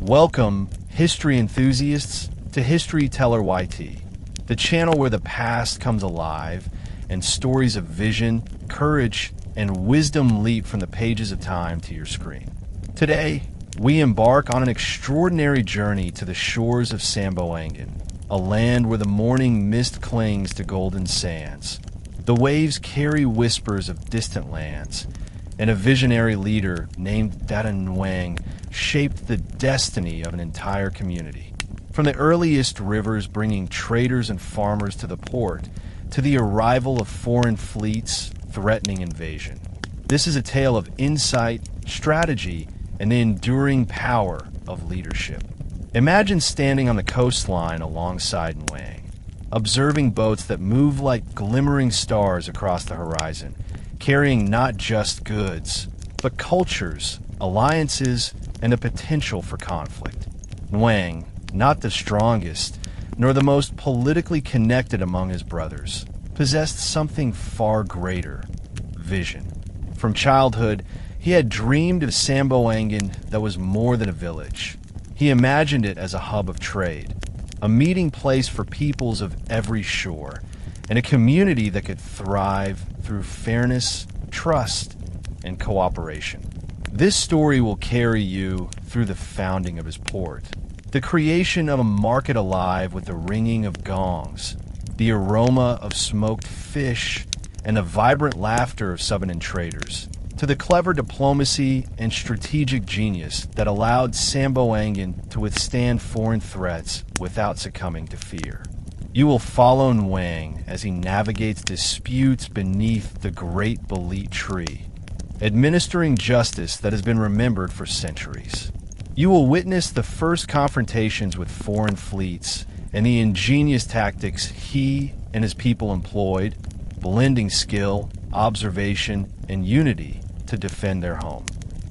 Welcome, history enthusiasts, to History Teller YT, the channel where the past comes alive and stories of vision, courage, and wisdom leap from the pages of time to your screen. Today, we embark on an extraordinary journey to the shores of Samboangan, a land where the morning mist clings to golden sands. The waves carry whispers of distant lands, and a visionary leader named Datu N'wang shaped the destiny of an entire community. From the earliest rivers bringing traders and farmers to the port, to the arrival of foreign fleets threatening invasion. This is a tale of insight, strategy, and the enduring power of leadership. Imagine standing on the coastline alongside N'wang, observing boats that move like glimmering stars across the horizon, carrying not just goods, but cultures, alliances, and the potential for conflict. N'wang, not the strongest, nor the most politically connected among his brothers, possessed something far greater: vision. From childhood, he had dreamed of Samboangan that was more than a village. He imagined it as a hub of trade, a meeting place for peoples of every shore, and a community that could thrive through fairness, trust, and cooperation. This story will carry you through the founding of his port, the creation of a market alive with the ringing of gongs, the aroma of smoked fish, and the vibrant laughter of Subanen traders, to the clever diplomacy and strategic genius that allowed Samboangan to withstand foreign threats without succumbing to fear. You will follow N'wang as he navigates disputes beneath the great Belit tree, administering justice that has been remembered for centuries. You will witness the first confrontations with foreign fleets and the ingenious tactics he and his people employed, blending skill, observation, and unity to defend their home.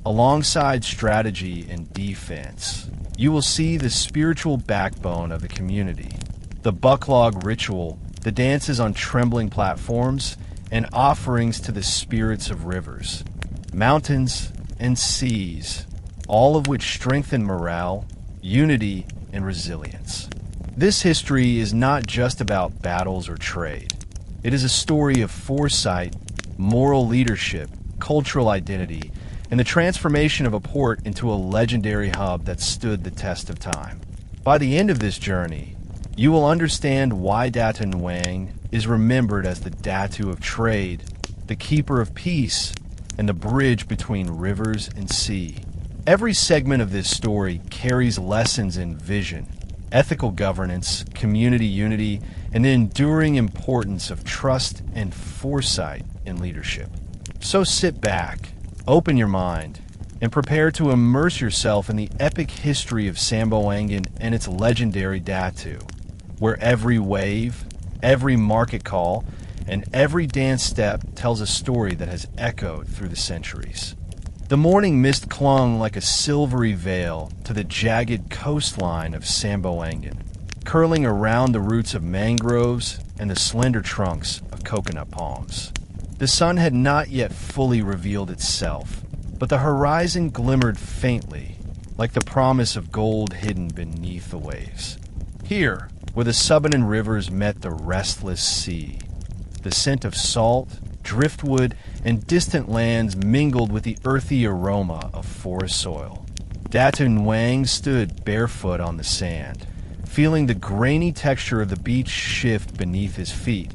Alongside strategy and defense, you will see the spiritual backbone of the community, the Buklog ritual, the dances on trembling platforms, and offerings to the spirits of rivers, mountains, and seas, all of which strengthen morale, unity, and resilience. This history is not just about battles or trade. It is a story of foresight, moral leadership, cultural identity, and the transformation of a port into a legendary hub that stood the test of time. By the end of this journey, you will understand why Datu N'wang is remembered as the Datu of trade, the keeper of peace, and the bridge between rivers and sea. Every segment of this story carries lessons in vision, ethical governance, community unity, and the enduring importance of trust and foresight in leadership. So sit back, open your mind, and prepare to immerse yourself in the epic history of Samboangan and its legendary Datu, where every wave, every market call, and every dance step tells a story that has echoed through the centuries. The morning mist clung like a silvery veil to the jagged coastline of Samboangan, curling around the roots of mangroves and the slender trunks of coconut palms. The sun had not yet fully revealed itself, but the horizon glimmered faintly, like the promise of gold hidden beneath the waves. Here, where the Subanen rivers met the restless sea, the scent of salt, driftwood, and distant lands mingled with the earthy aroma of forest soil. Datu N'wang stood barefoot on the sand, feeling the grainy texture of the beach shift beneath his feet,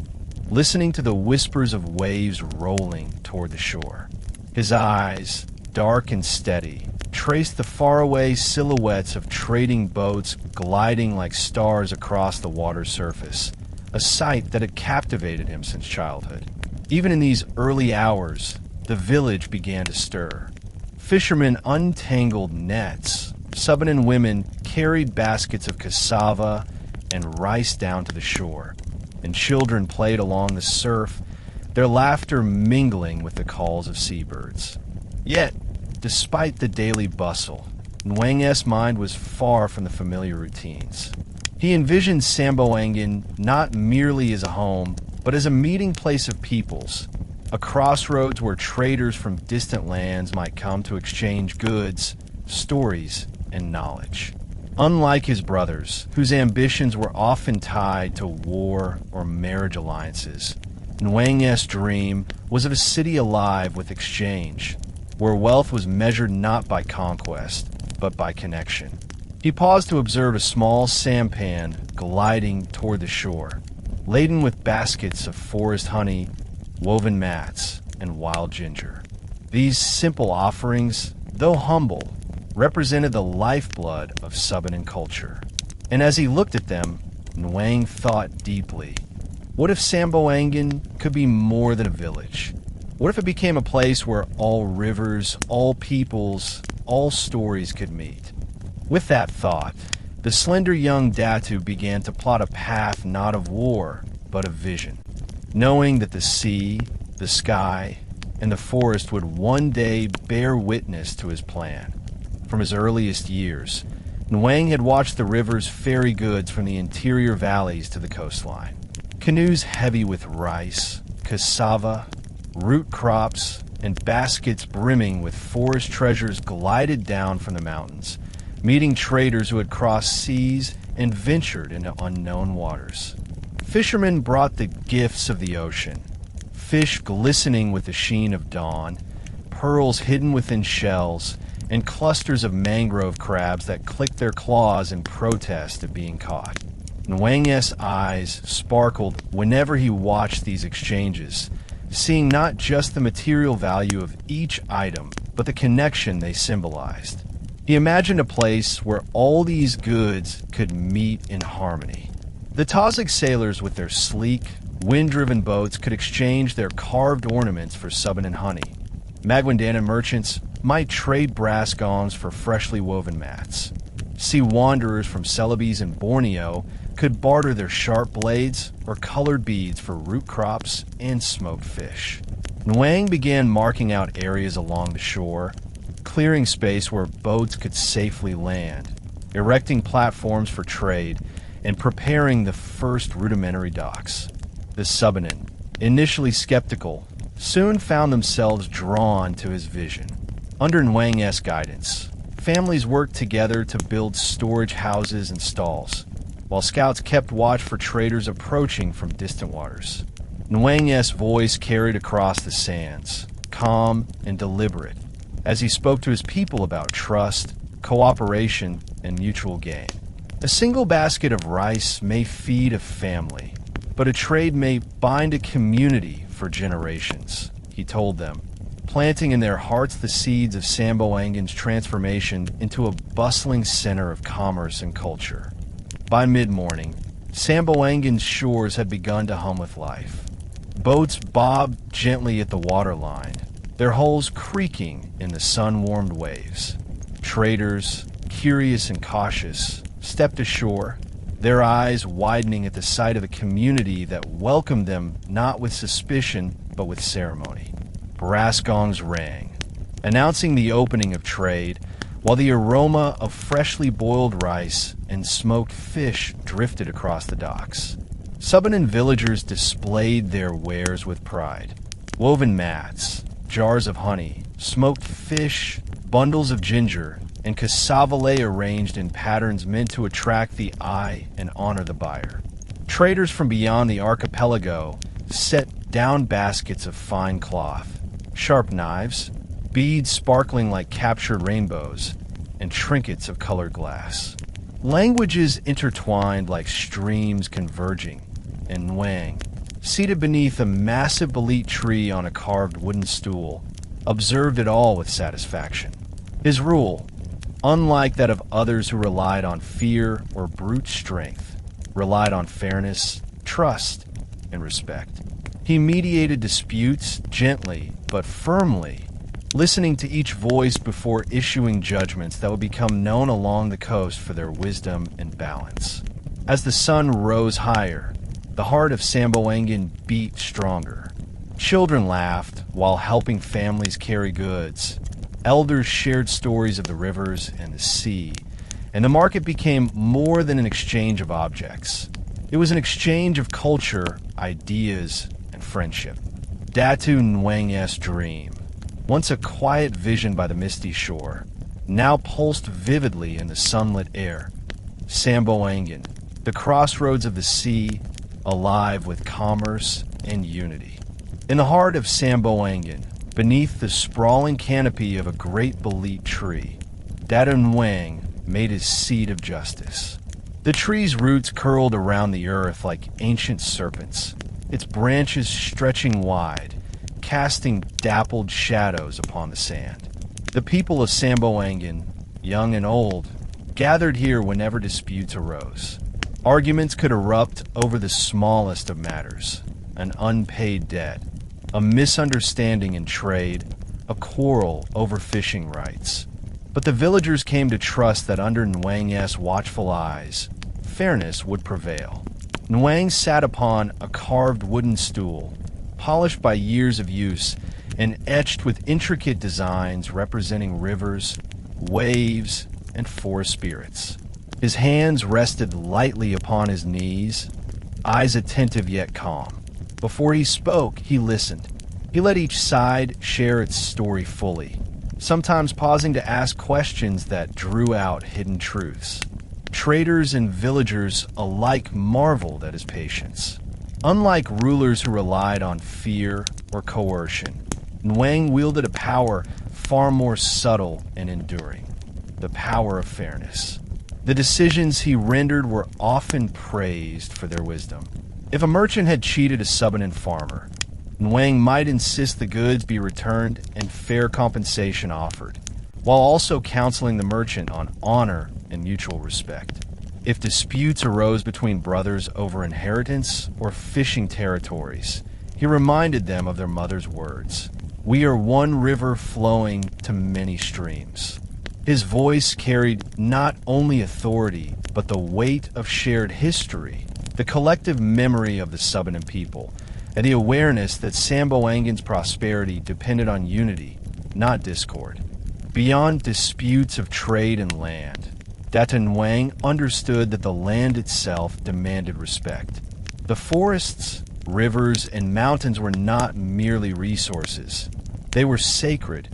listening to the whispers of waves rolling toward the shore. His eyes, dark and steady, traced the faraway silhouettes of trading boats gliding like stars across the water's surface, a sight that had captivated him since childhood. Even in these early hours, the village began to stir. Fishermen untangled nets. Subanen women carried baskets of cassava and rice down to the shore, and children played along the surf, their laughter mingling with the calls of seabirds. Yet, despite the daily bustle, N'wang's mind was far from the familiar routines. He envisioned Samboangan not merely as a home, but as a meeting place of peoples, a crossroads where traders from distant lands might come to exchange goods, stories, and knowledge. Unlike his brothers, whose ambitions were often tied to war or marriage alliances, N'wang's dream was of a city alive with exchange, where wealth was measured not by conquest, but by connection. He paused to observe a small sampan gliding toward the shore, laden with baskets of forest honey, woven mats, and wild ginger. These simple offerings, though humble, represented the lifeblood of Subanen culture. And as he looked at them, N'wang thought deeply. What if Samboangan could be more than a village? What if it became a place where all rivers, all peoples, all stories could meet? With that thought, the slender young Datu began to plot a path not of war, but of vision, knowing that the sea, the sky, and the forest would one day bear witness to his plan. From his earliest years, N'wang had watched the rivers ferry goods from the interior valleys to the coastline. Canoes heavy with rice, cassava, root crops, and baskets brimming with forest treasures glided down from the mountains, meeting traders who had crossed seas and ventured into unknown waters. Fishermen brought the gifts of the ocean, fish glistening with the sheen of dawn, pearls hidden within shells, and clusters of mangrove crabs that clicked their claws in protest at being caught. N'wang's eyes sparkled whenever he watched these exchanges, seeing not just the material value of each item, but the connection they symbolized. He imagined a place where all these goods could meet in harmony. The Tazig sailors with their sleek, wind-driven boats could exchange their carved ornaments for Subanen honey. Maguindana merchants might trade brass gongs for freshly woven mats. Sea wanderers from Celebes and Borneo could barter their sharp blades or colored beads for root crops and smoked fish. N'wang began marking out areas along the shore, clearing space where boats could safely land, erecting platforms for trade, and preparing the first rudimentary docks. The Subanen, initially skeptical, soon found themselves drawn to his vision. Under N'wang's guidance, families worked together to build storage houses and stalls, while scouts kept watch for traders approaching from distant waters. N'wang's voice carried across the sands, calm and deliberate, as he spoke to his people about trust, cooperation, and mutual gain. A single basket of rice may feed a family, but a trade may bind a community for generations, he told them, planting in their hearts the seeds of Samboangan's transformation into a bustling center of commerce and culture. By mid-morning, Samboangan's shores had begun to hum with life. Boats bobbed gently at the waterline, their hulls creaking in the sun-warmed waves. Traders, curious and cautious, stepped ashore, their eyes widening at the sight of a community that welcomed them not with suspicion, but with ceremony. Brass gongs rang, announcing the opening of trade, while the aroma of freshly boiled rice and smoked fish drifted across the docks. Subanen villagers displayed their wares with pride. Woven mats, jars of honey, smoked fish, bundles of ginger, and cassava lay arranged in patterns meant to attract the eye and honor the buyer. Traders from beyond the archipelago set down baskets of fine cloth, sharp knives, beads sparkling like captured rainbows, and trinkets of colored glass. Languages intertwined like streams converging, and N'wang, seated beneath a massive bolete tree on a carved wooden stool, observed it all with satisfaction. His rule, unlike that of others who relied on fear or brute strength, relied on fairness, trust, and respect. He mediated disputes gently but firmly, listening to each voice before issuing judgments that would become known along the coast for their wisdom and balance. As the sun rose higher, the heart of Samboangan beat stronger. Children laughed while helping families carry goods. Elders shared stories of the rivers and the sea, and the market became more than an exchange of objects. It was an exchange of culture, ideas, and friendship. Datu N'wang's dream, once a quiet vision by the misty shore, now pulsed vividly in the sunlit air. Samboangan, the crossroads of the sea, alive with commerce and unity. In the heart of Samboangan, beneath the sprawling canopy of a great bolete tree, Datu N'wang made his seat of justice. The tree's roots curled around the earth like ancient serpents, its branches stretching wide, casting dappled shadows upon the sand. The people of Samboangan, young and old, gathered here whenever disputes arose. Arguments could erupt over the smallest of matters: an unpaid debt, a misunderstanding in trade, a quarrel over fishing rights. But the villagers came to trust that under N'wang's watchful eyes, fairness would prevail. N'wang sat upon a carved wooden stool, polished by years of use and etched with intricate designs representing rivers, waves, and forest spirits. His hands rested lightly upon his knees, eyes attentive yet calm. Before he spoke, he listened. He let each side share its story fully, sometimes pausing to ask questions that drew out hidden truths. Traders and villagers alike marveled at his patience. Unlike rulers who relied on fear or coercion, N'wang wielded a power far more subtle and enduring: the power of fairness. The decisions he rendered were often praised for their wisdom. If a merchant had cheated a Subanen farmer, N'wang might insist the goods be returned and fair compensation offered, while also counseling the merchant on honor and mutual respect. If disputes arose between brothers over inheritance or fishing territories, he reminded them of their mother's words: "We are one river flowing to many streams." His voice carried not only authority, but the weight of shared history, the collective memory of the Subanen people, and the awareness that Samboangan's prosperity depended on unity, not discord. Beyond disputes of trade and land, Datu N'wang understood that the land itself demanded respect. The forests, rivers, and mountains were not merely resources. They were sacred,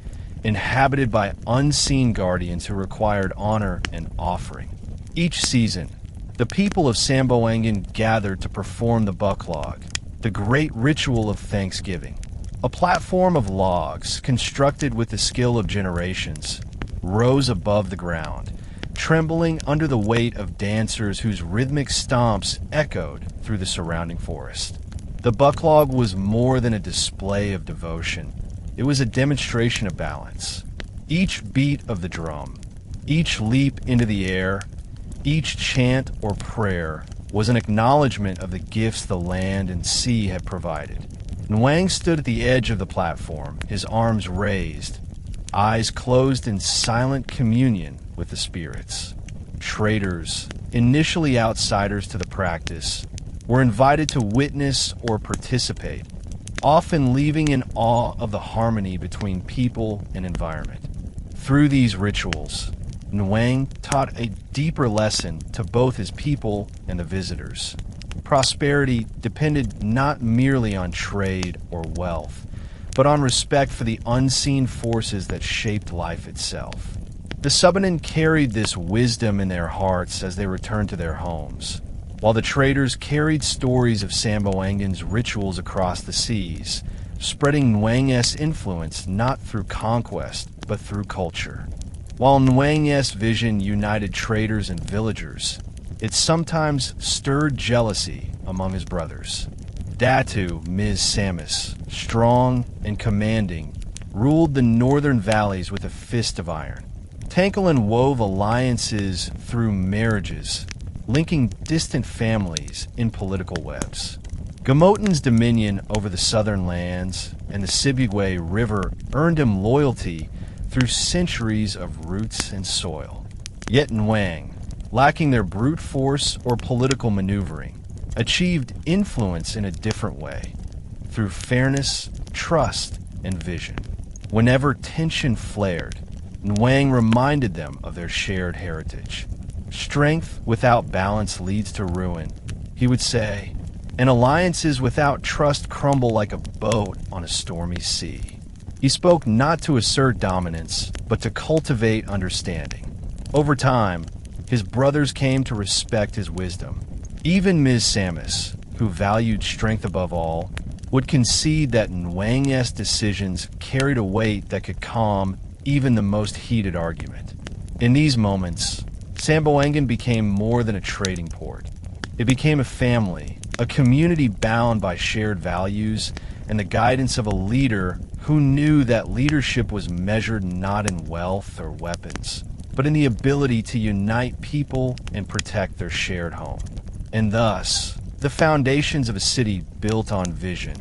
inhabited by unseen guardians who required honor and offering. Each season, the people of Samboangan gathered to perform the Buklog, the great ritual of Thanksgiving. A platform of logs, constructed with the skill of generations, rose above the ground, trembling under the weight of dancers whose rhythmic stomps echoed through the surrounding forest. The Buklog was more than a display of devotion. It was a demonstration of balance. Each beat of the drum, each leap into the air, each chant or prayer was an acknowledgement of the gifts the land and sea had provided. N'wang stood at the edge of the platform, his arms raised, eyes closed in silent communion with the spirits. Traders, initially outsiders to the practice, were invited to witness or participate, often leaving in awe of the harmony between people and environment. Through these rituals, N'wang taught a deeper lesson to both his people and the visitors. Prosperity depended not merely on trade or wealth, but on respect for the unseen forces that shaped life itself. The Subanen carried this wisdom in their hearts as they returned to their homes, while the traders carried stories of Samboangan's rituals across the seas, spreading N'wang's influence not through conquest, but through culture. While N'wang's vision united traders and villagers, it sometimes stirred jealousy among his brothers. Datu Ms. Samus, strong and commanding, ruled the northern valleys with a fist of iron. Tankelin wove alliances through marriages, linking distant families in political webs. Gamotin's dominion over the southern lands and the Sibugwe River earned him loyalty through centuries of roots and soil. Yet N'wang, lacking their brute force or political maneuvering, achieved influence in a different way, through fairness, trust, and vision. Whenever tension flared, N'wang reminded them of their shared heritage. Strength without balance leads to ruin, he would say, and alliances without trust crumble like a boat on a stormy sea. He spoke not to assert dominance, but to cultivate understanding. Over time, his brothers came to respect his wisdom. Even Ms. Samus, who valued strength above all, would concede that N'wang's decisions carried a weight that could calm even the most heated argument. In these moments, Samboangan became more than a trading port. It became a family, a community bound by shared values and the guidance of a leader who knew that leadership was measured not in wealth or weapons, but in the ability to unite people and protect their shared home. And thus, the foundations of a city built on vision,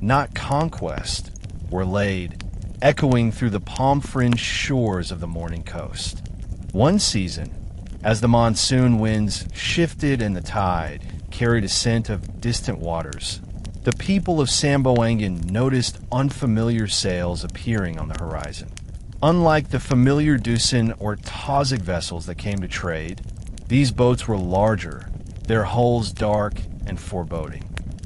not conquest, were laid, echoing through the palm-fringed shores of the morning coast. One season, as the monsoon winds shifted and the tide carried a scent of distant waters, the people of Samboangan noticed unfamiliar sails appearing on the horizon. Unlike the familiar Dusin or Tazig vessels that came to trade, these boats were larger, their hulls dark and foreboding.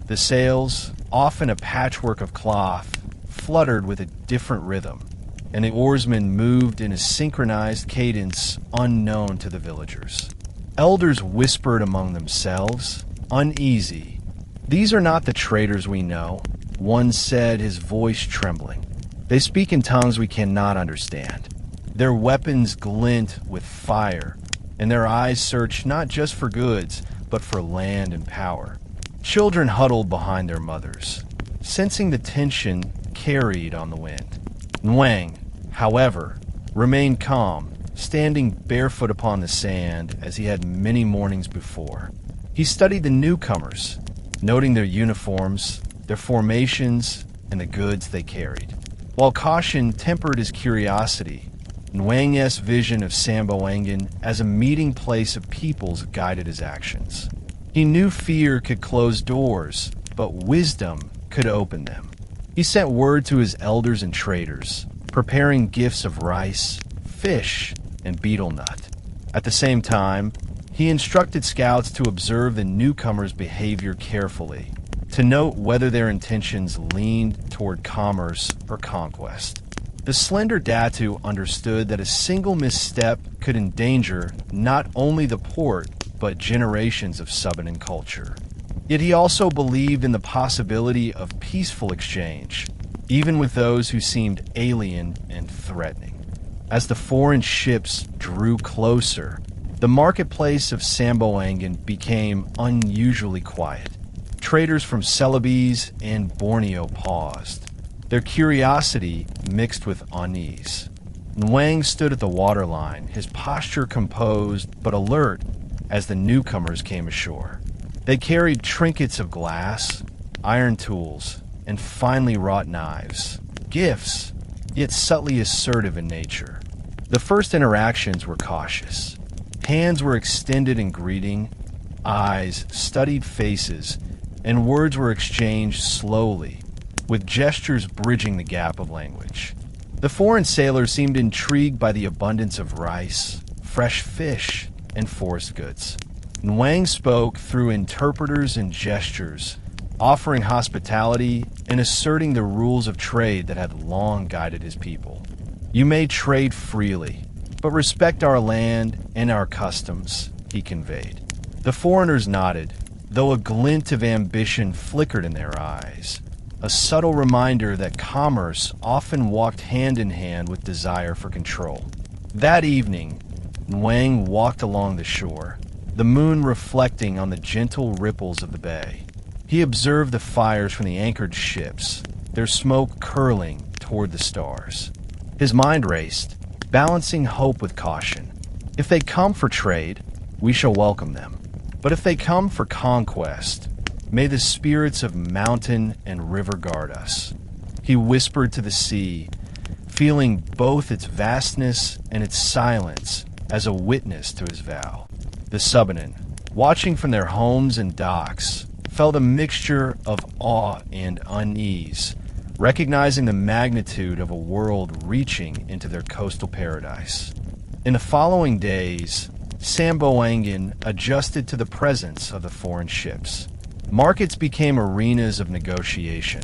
The sails, often a patchwork of cloth, fluttered with a different rhythm, and the oarsmen moved in a synchronized cadence unknown to the villagers. Elders whispered among themselves, uneasy. "These are not the traders we know," one said, his voice trembling. "They speak in tongues we cannot understand. Their weapons glint with fire, and their eyes search not just for goods, but for land and power." Children huddled behind their mothers, sensing the tension carried on the wind. N'wang, however, remained calm, standing barefoot upon the sand as he had many mornings before. He studied the newcomers, noting their uniforms, their formations, and the goods they carried. While caution tempered his curiosity, N'wang's vision of Samboangan as a meeting place of peoples guided his actions. He knew fear could close doors, but wisdom could open them. He sent word to his elders and traders, preparing gifts of rice, fish, and betel nut. At the same time, he instructed scouts to observe the newcomers' behavior carefully, to note whether their intentions leaned toward commerce or conquest. The slender Datu understood that a single misstep could endanger not only the port, but generations of Subanen culture. Yet he also believed in the possibility of peaceful exchange, even with those who seemed alien and threatening. As the foreign ships drew closer, the marketplace of Samboangan became unusually quiet. Traders from Celebes and Borneo paused, their curiosity mixed with unease. N'wang stood at the waterline, his posture composed but alert as the newcomers came ashore. They carried trinkets of glass, iron tools, and finely wrought knives, gifts, yet subtly assertive in nature. The first interactions were cautious. Hands were extended in greeting, eyes studied faces, and words were exchanged slowly, with gestures bridging the gap of language. The foreign sailors seemed intrigued by the abundance of rice, fresh fish, and forest goods. N'wang spoke through interpreters and gestures, offering hospitality and asserting the rules of trade that had long guided his people. "You may trade freely, but respect our land and our customs," he conveyed. The foreigners nodded, though a glint of ambition flickered in their eyes, a subtle reminder that commerce often walked hand in hand with desire for control. That evening, N'wang walked along the shore, the moon reflecting on the gentle ripples of the bay. He observed the fires from the anchored ships, their smoke curling toward the stars. His mind raced, balancing hope with caution. If they come for trade, we shall welcome them. But if they come for conquest, may the spirits of mountain and river guard us. He whispered to the sea, feeling both its vastness and its silence as a witness to his vow. The Subanen, watching from their homes and docks, felt a mixture of awe and unease, recognizing the magnitude of a world reaching into their coastal paradise. In the following days, Samboangan adjusted to the presence of the foreign ships. Markets became arenas of negotiation,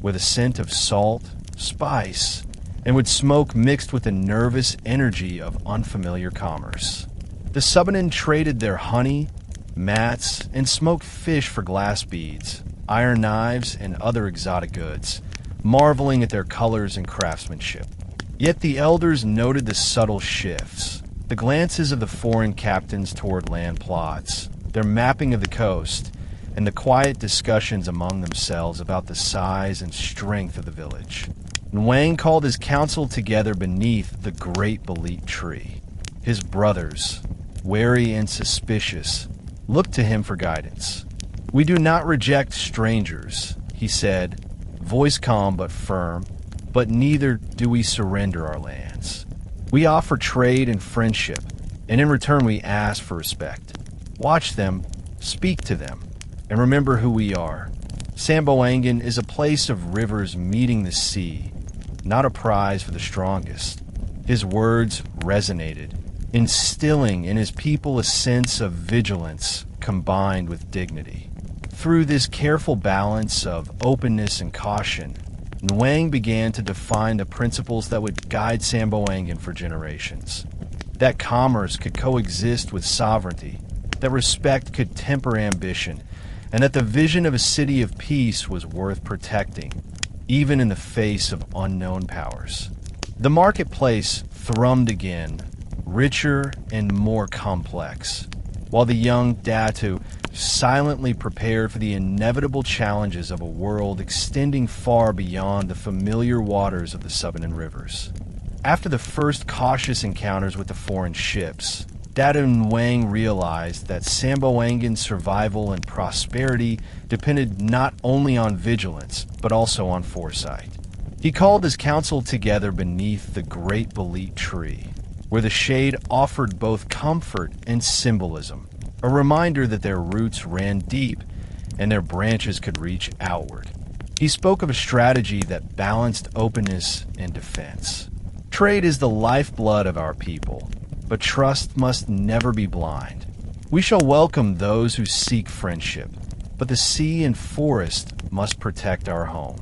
with a scent of salt, spice, and with smoke mixed with the nervous energy of unfamiliar commerce. The Subanen traded their honey, mats, and smoked fish for glass beads, iron knives, and other exotic goods, marveling at their colors and craftsmanship. Yet the elders noted the subtle shifts, the glances of the foreign captains toward land plots, their mapping of the coast, and the quiet discussions among themselves about the size and strength of the village. N'wang called his council together beneath the great bolete tree. His brothers, wary and suspicious, looked to him for guidance. "We do not reject strangers," he said, voice calm but firm, "but neither do we surrender our lands. We offer trade and friendship, and in return we ask for respect. Watch them, speak to them, and remember who we are. Samboangan is a place of rivers meeting the sea, not a prize for the strongest." His words resonated, instilling in his people a sense of vigilance combined with dignity. Through this careful balance of openness and caution, N'wang began to define the principles that would guide Samboangan for generations. That commerce could coexist with sovereignty, that respect could temper ambition, and that the vision of a city of peace was worth protecting, even in the face of unknown powers. The marketplace thrummed again, richer and more complex, while the young Datu silently prepared for the inevitable challenges of a world extending far beyond the familiar waters of the Subanen rivers. After the first cautious encounters with the foreign ships, Datu N'wang realized that Samboangan's survival and prosperity depended not only on vigilance, but also on foresight. He called his council together beneath the great bolete tree, where the shade offered both comfort and symbolism, a reminder that their roots ran deep and their branches could reach outward. He spoke of a strategy that balanced openness and defense. Trade is the lifeblood of our people, but trust must never be blind. We shall welcome those who seek friendship, but the sea and forest must protect our home.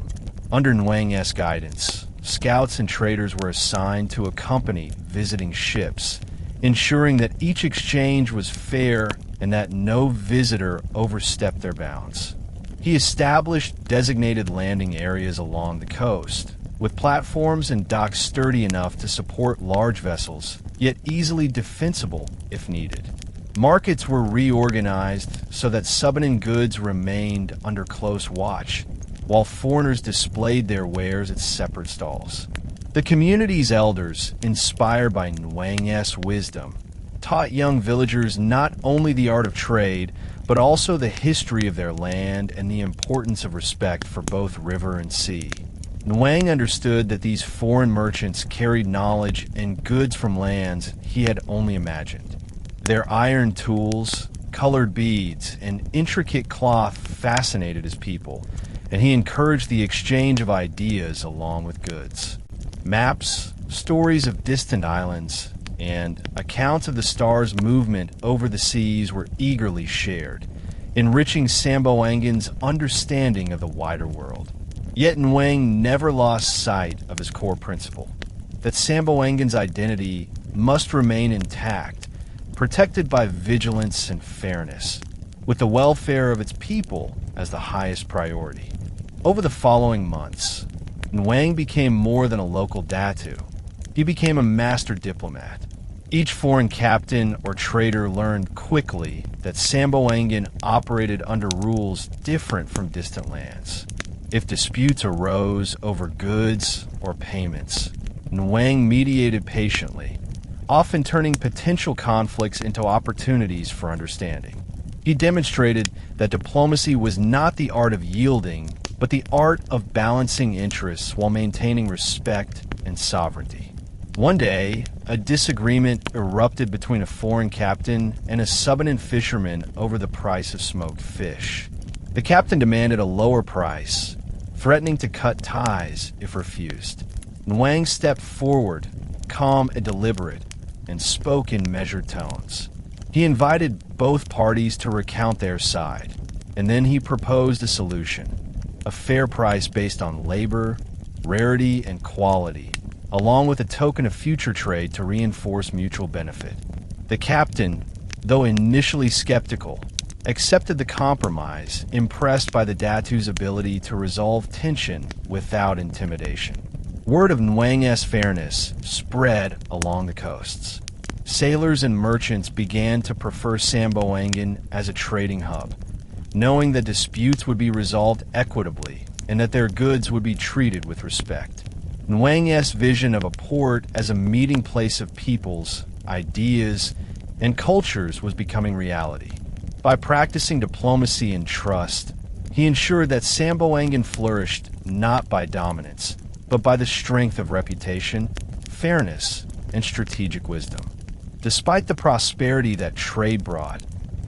Under N'wang's guidance, scouts and traders were assigned to accompany visiting ships, ensuring that each exchange was fair and that no visitor overstepped their bounds. He established designated landing areas along the coast, with platforms and docks sturdy enough to support large vessels, yet easily defensible if needed. Markets were reorganized so that Subanen goods remained under close watch, while foreigners displayed their wares at separate stalls. The community's elders, inspired by N'wang's wisdom, taught young villagers not only the art of trade, but also the history of their land and the importance of respect for both river and sea. N'wang understood that these foreign merchants carried knowledge and goods from lands he had only imagined. Their iron tools, colored beads, and intricate cloth fascinated his people, and he encouraged the exchange of ideas along with goods. Maps, stories of distant islands, and accounts of the star's movement over the seas were eagerly shared, enriching Samboangan's understanding of the wider world. Yet N'wang never lost sight of his core principle, that Samboangan's identity must remain intact, protected by vigilance and fairness, with the welfare of its people as the highest priority. Over the following months, N'wang became more than a local Datu. He became a master diplomat. Each foreign captain or trader learned quickly that Samboangan operated under rules different from distant lands. If disputes arose over goods or payments, N'wang mediated patiently, often turning potential conflicts into opportunities for understanding. He demonstrated that diplomacy was not the art of yielding, but the art of balancing interests while maintaining respect and sovereignty. One day, a disagreement erupted between a foreign captain and a Subanen fisherman over the price of smoked fish. The captain demanded a lower price, threatening to cut ties if refused. N'wang stepped forward, calm and deliberate, and spoke in measured tones. He invited both parties to recount their side, and then he proposed a solution, a fair price based on labor, rarity, and quality, along with a token of future trade to reinforce mutual benefit. The captain, though initially skeptical, accepted the compromise, impressed by the Datu's ability to resolve tension without intimidation. Word of N'wang's fairness spread along the coasts. Sailors and merchants began to prefer Samboangan as a trading hub, knowing that disputes would be resolved equitably and that their goods would be treated with respect. N'wang's vision of a port as a meeting place of peoples, ideas, and cultures was becoming reality. By practicing diplomacy and trust, he ensured that Samboangan flourished not by dominance, but by the strength of reputation, fairness, and strategic wisdom. Despite the prosperity that trade brought,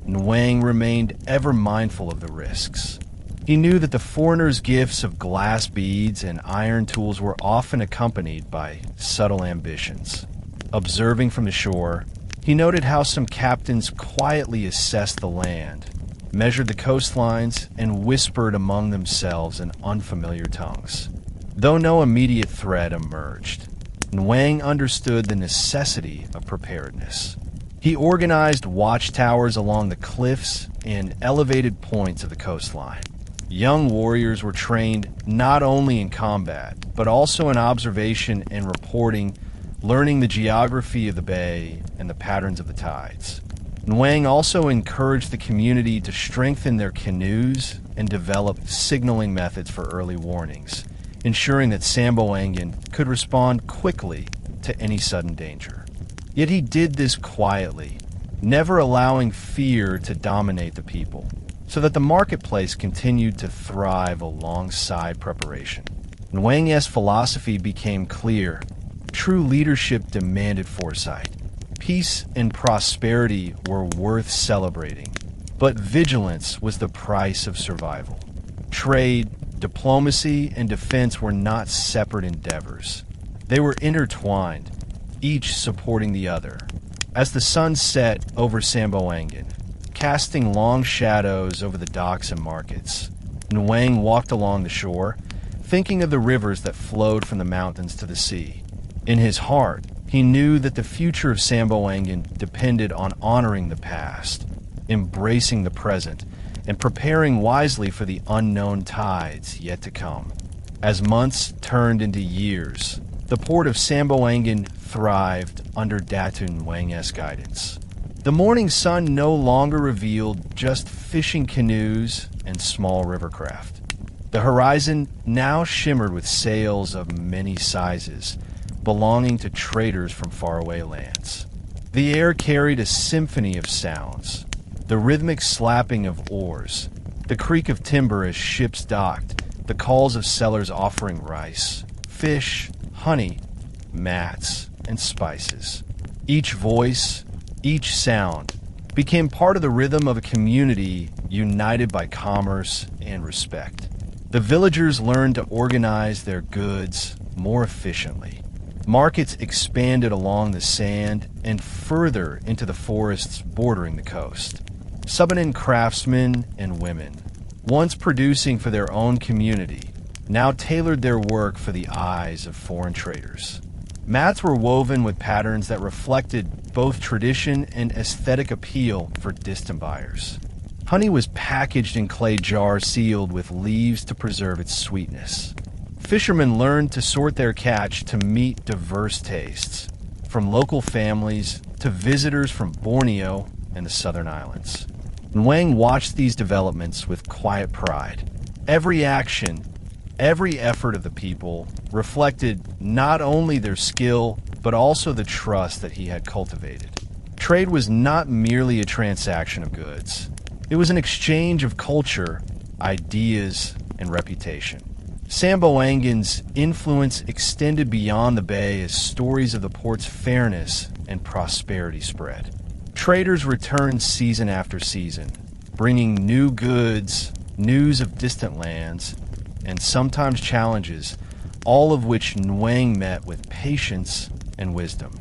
N'wang remained ever mindful of the risks. He knew that the foreigners' gifts of glass beads and iron tools were often accompanied by subtle ambitions. Observing from the shore, he noted how some captains quietly assessed the land, measured the coastlines, and whispered among themselves in unfamiliar tongues. Though no immediate threat emerged, N'wang understood the necessity of preparedness. He organized watchtowers along the cliffs and elevated points of the coastline. Young warriors were trained not only in combat, but also in observation and reporting, learning the geography of the bay and the patterns of the tides. N'wang also encouraged the community to strengthen their canoes and develop signaling methods for early warnings, ensuring that Samboangan could respond quickly to any sudden danger. Yet he did this quietly, never allowing fear to dominate the people, so that the marketplace continued to thrive alongside preparation. N'wang's philosophy became clear. True leadership demanded foresight. Peace and prosperity were worth celebrating, but vigilance was the price of survival. Trade, diplomacy, and defense were not separate endeavors. They were intertwined, each supporting the other. As the sun set over Samboangan, casting long shadows over the docks and markets, N'wang walked along the shore, thinking of the rivers that flowed from the mountains to the sea. In his heart, he knew that the future of Samboangan depended on honoring the past, embracing the present, and preparing wisely for the unknown tides yet to come. As months turned into years, the port of Samboangan thrived under Datu N'wang's guidance. The morning sun no longer revealed just fishing canoes and small rivercraft. The horizon now shimmered with sails of many sizes, belonging to traders from faraway lands. The air carried a symphony of sounds, the rhythmic slapping of oars, the creak of timber as ships docked, the calls of sellers offering rice, fish, honey, mats, and spices. Each voice, each sound, became part of the rhythm of a community united by commerce and respect. The villagers learned to organize their goods more efficiently. Markets expanded along the sand and further into the forests bordering the coast. Subanen craftsmen and women, once producing for their own community, now tailored their work for the eyes of foreign traders. Mats were woven with patterns that reflected both tradition and aesthetic appeal for distant buyers. Honey was packaged in clay jars sealed with leaves to preserve its sweetness. Fishermen learned to sort their catch to meet diverse tastes, from local families to visitors from Borneo and the southern islands. N'wang watched these developments with quiet pride. Every action, every effort of the people reflected not only their skill, but also the trust that he had cultivated. Trade was not merely a transaction of goods. It was an exchange of culture, ideas, and reputation. Samboangan's influence extended beyond the bay as stories of the port's fairness and prosperity spread. Traders returned season after season, bringing new goods, news of distant lands, and sometimes challenges, all of which N'wang met with patience and wisdom.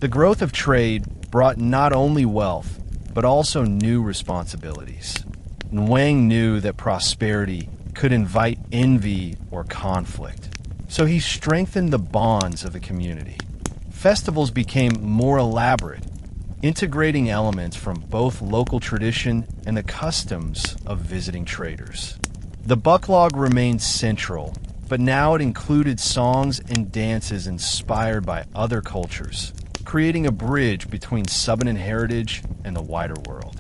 The growth of trade brought not only wealth, but also new responsibilities. N'wang knew that prosperity could invite envy or conflict, So he strengthened the bonds of the community. Festivals became more elaborate, integrating elements from both local tradition and the customs of visiting traders. The Buklog remained central, but now it included songs and dances inspired by other cultures, creating a bridge between Subanen heritage and the wider world.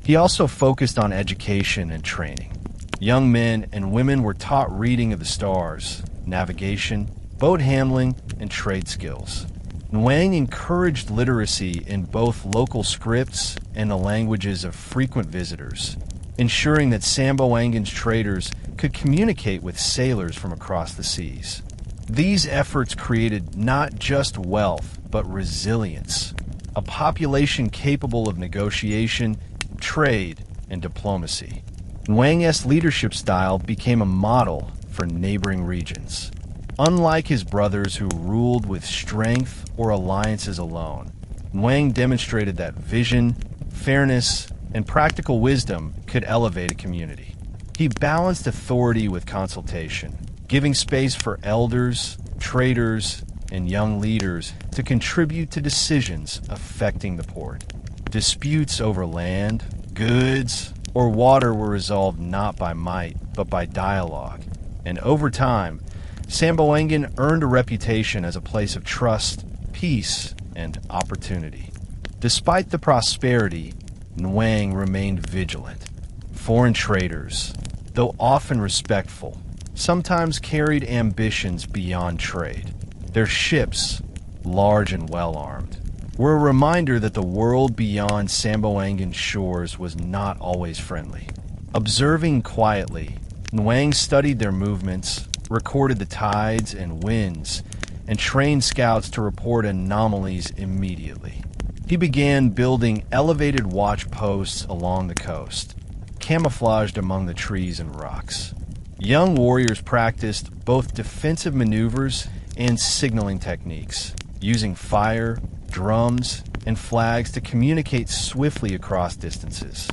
He also focused on education and training. Young men and women were taught reading of the stars, navigation, boat handling, and trade skills. N'wang encouraged literacy in both local scripts and the languages of frequent visitors, ensuring that Samboangan's traders could communicate with sailors from across the seas. These efforts created not just wealth, but resilience, a population capable of negotiation, trade, and diplomacy. N'wang's leadership style became a model for neighboring regions. Unlike his brothers who ruled with strength or alliances alone, N'wang demonstrated that vision, fairness, and practical wisdom could elevate a community. He balanced authority with consultation, giving space for elders, traders, and young leaders to contribute to decisions affecting the port. Disputes over land, goods, or water were resolved not by might, but by dialogue. And over time, Samboangan earned a reputation as a place of trust, peace, and opportunity. Despite the prosperity, N'wang remained vigilant. Foreign traders, though often respectful, sometimes carried ambitions beyond trade. Their ships, large and well-armed, were a reminder that the world beyond Samboangan's shores was not always friendly. Observing quietly, N'wang studied their movements, recorded the tides and winds, and trained scouts to report anomalies immediately. He began building elevated watch posts along the coast, camouflaged among the trees and rocks. Young warriors practiced both defensive maneuvers and signaling techniques, using fire, drums, and flags to communicate swiftly across distances.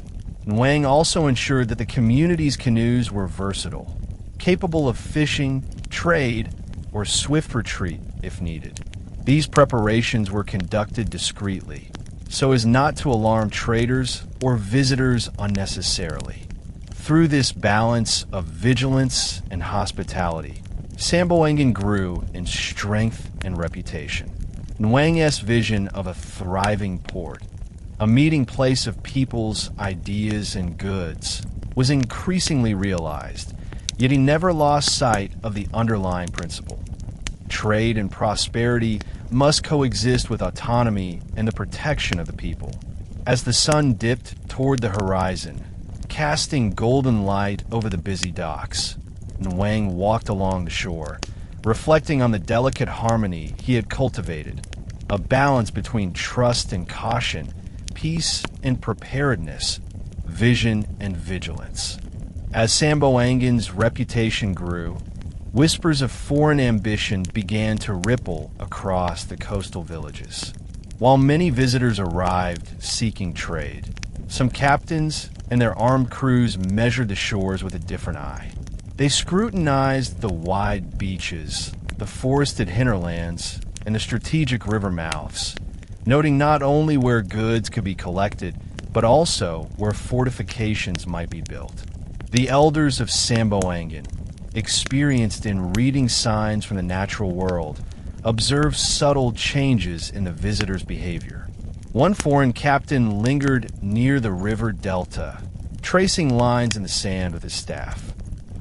N'wang also ensured that the community's canoes were versatile, capable of fishing, trade, or swift retreat if needed. These preparations were conducted discreetly, so as not to alarm traders or visitors unnecessarily. Through this balance of vigilance and hospitality, Samboangan grew in strength and reputation. N'wang's vision of a thriving port, a meeting place of people's ideas and goods, was increasingly realized, yet he never lost sight of the underlying principle. Trade and prosperity must coexist with autonomy and the protection of the people. As the sun dipped toward the horizon, casting golden light over the busy docks, N'wang walked along the shore, reflecting on the delicate harmony he had cultivated, a balance between trust and caution, peace and preparedness, vision and vigilance. As Samboangan's reputation grew, whispers of foreign ambition began to ripple across the coastal villages. While many visitors arrived seeking trade, some captains and their armed crews measured the shores with a different eye. They scrutinized the wide beaches, the forested hinterlands, and the strategic river mouths, noting not only where goods could be collected, but also where fortifications might be built. The elders of Samboangan, experienced in reading signs from the natural world, observed subtle changes in the visitors' behavior. One foreign captain lingered near the river delta, tracing lines in the sand with his staff.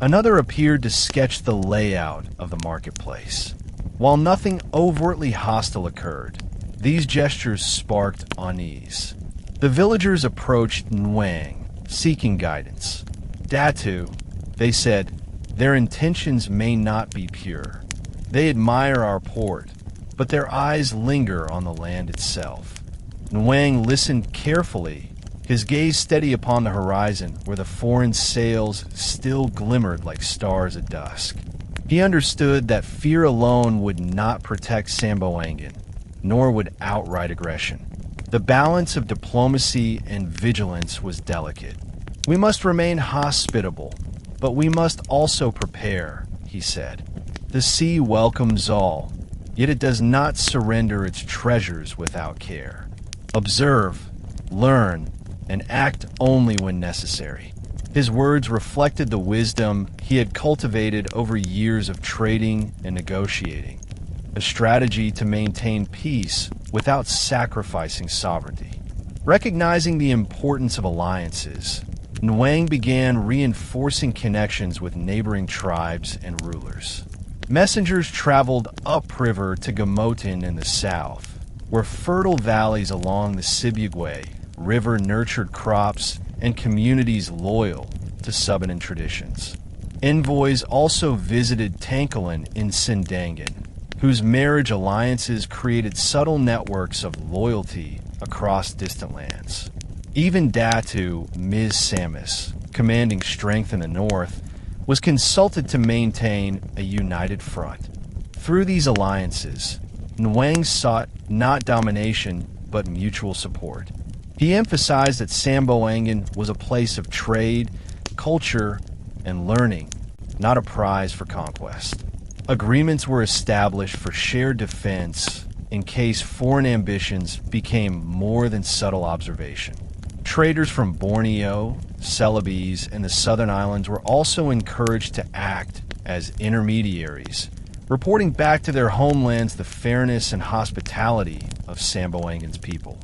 Another appeared to sketch the layout of the marketplace. While nothing overtly hostile occurred, these gestures sparked unease. The villagers approached N'wang, seeking guidance. Datu, they said, their intentions may not be pure. They admire our port, but their eyes linger on the land itself. N'wang listened carefully, his gaze steady upon the horizon where the foreign sails still glimmered like stars at dusk. He understood that fear alone would not protect Samboangan, nor would outright aggression. The balance of diplomacy and vigilance was delicate. We must remain hospitable, but we must also prepare, he said. The sea welcomes all, yet it does not surrender its treasures without care. Observe, learn, and act only when necessary. His words reflected the wisdom he had cultivated over years of trading and negotiating, a strategy to maintain peace without sacrificing sovereignty. Recognizing the importance of alliances, N'wang began reinforcing connections with neighboring tribes and rulers. Messengers traveled upriver to Gamotin in the south, where fertile valleys along the Sibugwe River nurtured crops and communities loyal to Subanen traditions. Envoys also visited Tankalan in Sindangan, whose marriage alliances created subtle networks of loyalty across distant lands. Even Datu N'wang, commanding strength in the north, was consulted to maintain a united front. Through these alliances, N'wang sought not domination but mutual support. He emphasized that Samboangan was a place of trade, culture, and learning, not a prize for conquest. Agreements were established for shared defense in case foreign ambitions became more than subtle observation. Traders from Borneo, Celebes, and the southern islands were also encouraged to act as intermediaries, reporting back to their homelands the fairness and hospitality of Samboangan's people.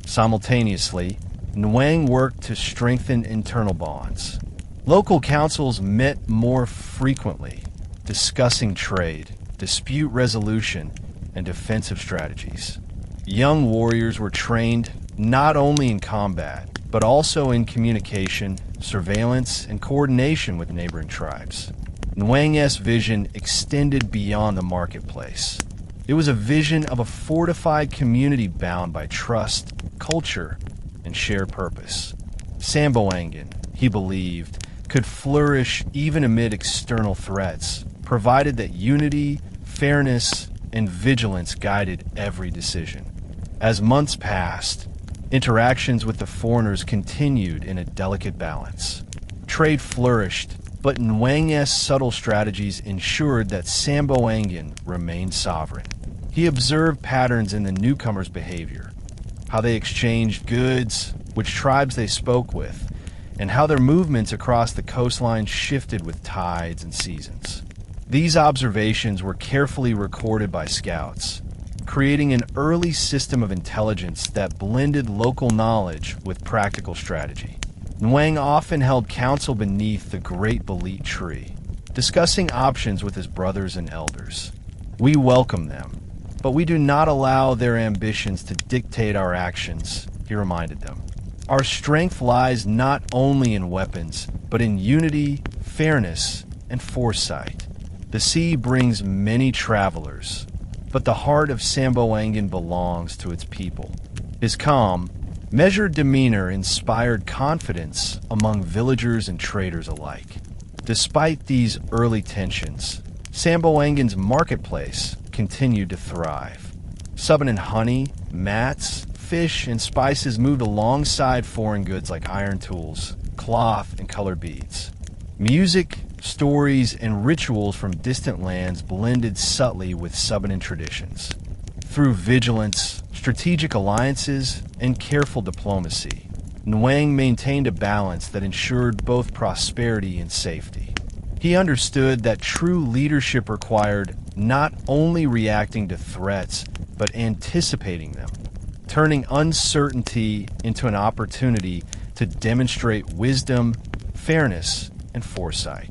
Simultaneously, N'wang worked to strengthen internal bonds. Local councils met more frequently, discussing trade, dispute resolution, and defensive strategies. Young warriors were trained not only in combat, but also in communication, surveillance, and coordination with neighboring tribes. N'wang's vision extended beyond the marketplace. It was a vision of a fortified community bound by trust, culture, and shared purpose. Samboangan, he believed, could flourish even amid external threats, provided that unity, fairness, and vigilance guided every decision. As months passed, interactions with the foreigners continued in a delicate balance. Trade flourished, but N'wang's subtle strategies ensured that Samboangan remained sovereign. He observed patterns in the newcomers' behavior, how they exchanged goods, which tribes they spoke with, and how their movements across the coastline shifted with tides and seasons. These observations were carefully recorded by scouts, creating an early system of intelligence that blended local knowledge with practical strategy. N'wang often held council beneath the great Balit tree, discussing options with his brothers and elders. We welcome them, but we do not allow their ambitions to dictate our actions, he reminded them. Our strength lies not only in weapons, but in unity, fairness, and foresight. The sea brings many travelers, but the heart of Samboangan belongs to its people. His calm, measured demeanor inspired confidence among villagers and traders alike. Despite these early tensions, Samboangan's marketplace continued to thrive. Subanen honey, mats, fish, and spices moved alongside foreign goods like iron tools, cloth, and colored beads. Music, stories, and rituals from distant lands blended subtly with Subanen traditions. Through vigilance, strategic alliances, and careful diplomacy, N'wang maintained a balance that ensured both prosperity and safety. He understood that true leadership required not only reacting to threats, but anticipating them, turning uncertainty into an opportunity to demonstrate wisdom, fairness, and foresight.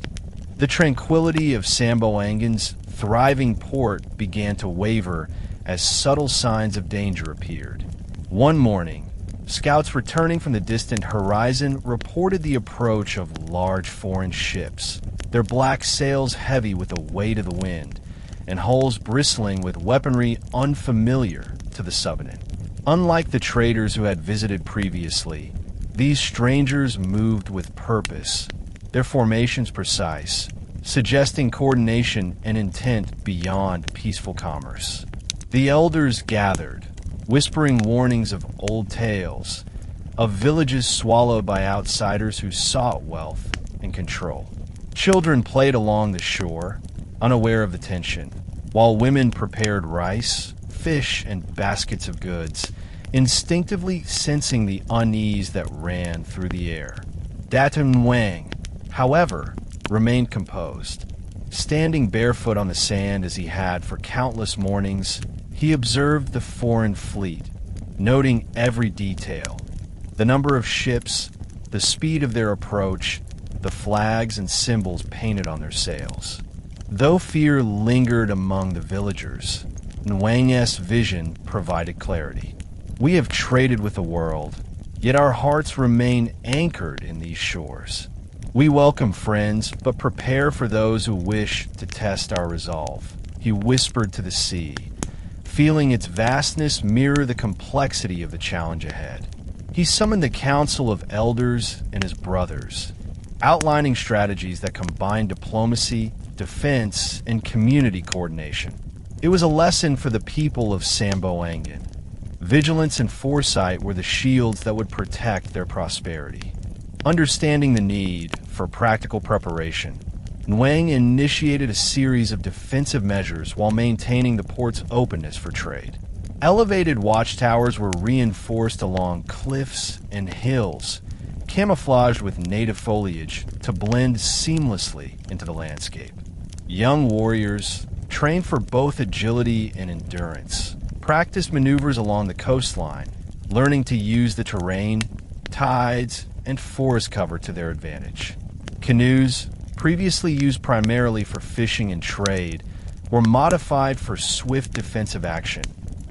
The tranquility of Samboangan's thriving port began to waver as subtle signs of danger appeared. One morning, scouts returning from the distant horizon reported the approach of large foreign ships, their black sails heavy with the weight of the wind, and hulls bristling with weaponry unfamiliar to the Subanen. Unlike the traders who had visited previously, these strangers moved with purpose, their formations precise, suggesting coordination and intent beyond peaceful commerce. The elders gathered, whispering warnings of old tales, of villages swallowed by outsiders who sought wealth and control. Children played along the shore, unaware of the tension, while women prepared rice, fish, and baskets of goods, instinctively sensing the unease that ran through the air. Datu N'wang, however, remained composed. Standing barefoot on the sand as he had for countless mornings, he observed the foreign fleet, noting every detail: the number of ships, the speed of their approach, the flags and symbols painted on their sails. Though fear lingered among the villagers, N'wang's vision provided clarity. We have traded with the world, yet our hearts remain anchored in these shores. We welcome friends, but prepare for those who wish to test our resolve, he whispered to the sea, feeling its vastness mirror the complexity of the challenge ahead. He summoned the council of elders and his brothers, outlining strategies that combine diplomacy, defense, and community coordination. It was a lesson for the people of Samboangan. Vigilance and foresight were the shields that would protect their prosperity. Understanding the need for practical preparation, N'wang initiated a series of defensive measures while maintaining the port's openness for trade. Elevated watchtowers were reinforced along cliffs and hills, camouflaged with native foliage to blend seamlessly into the landscape. Young warriors, trained for both agility and endurance, practiced maneuvers along the coastline, learning to use the terrain, tides, and forest cover to their advantage. Canoes, previously used primarily for fishing and trade, were modified for swift defensive action,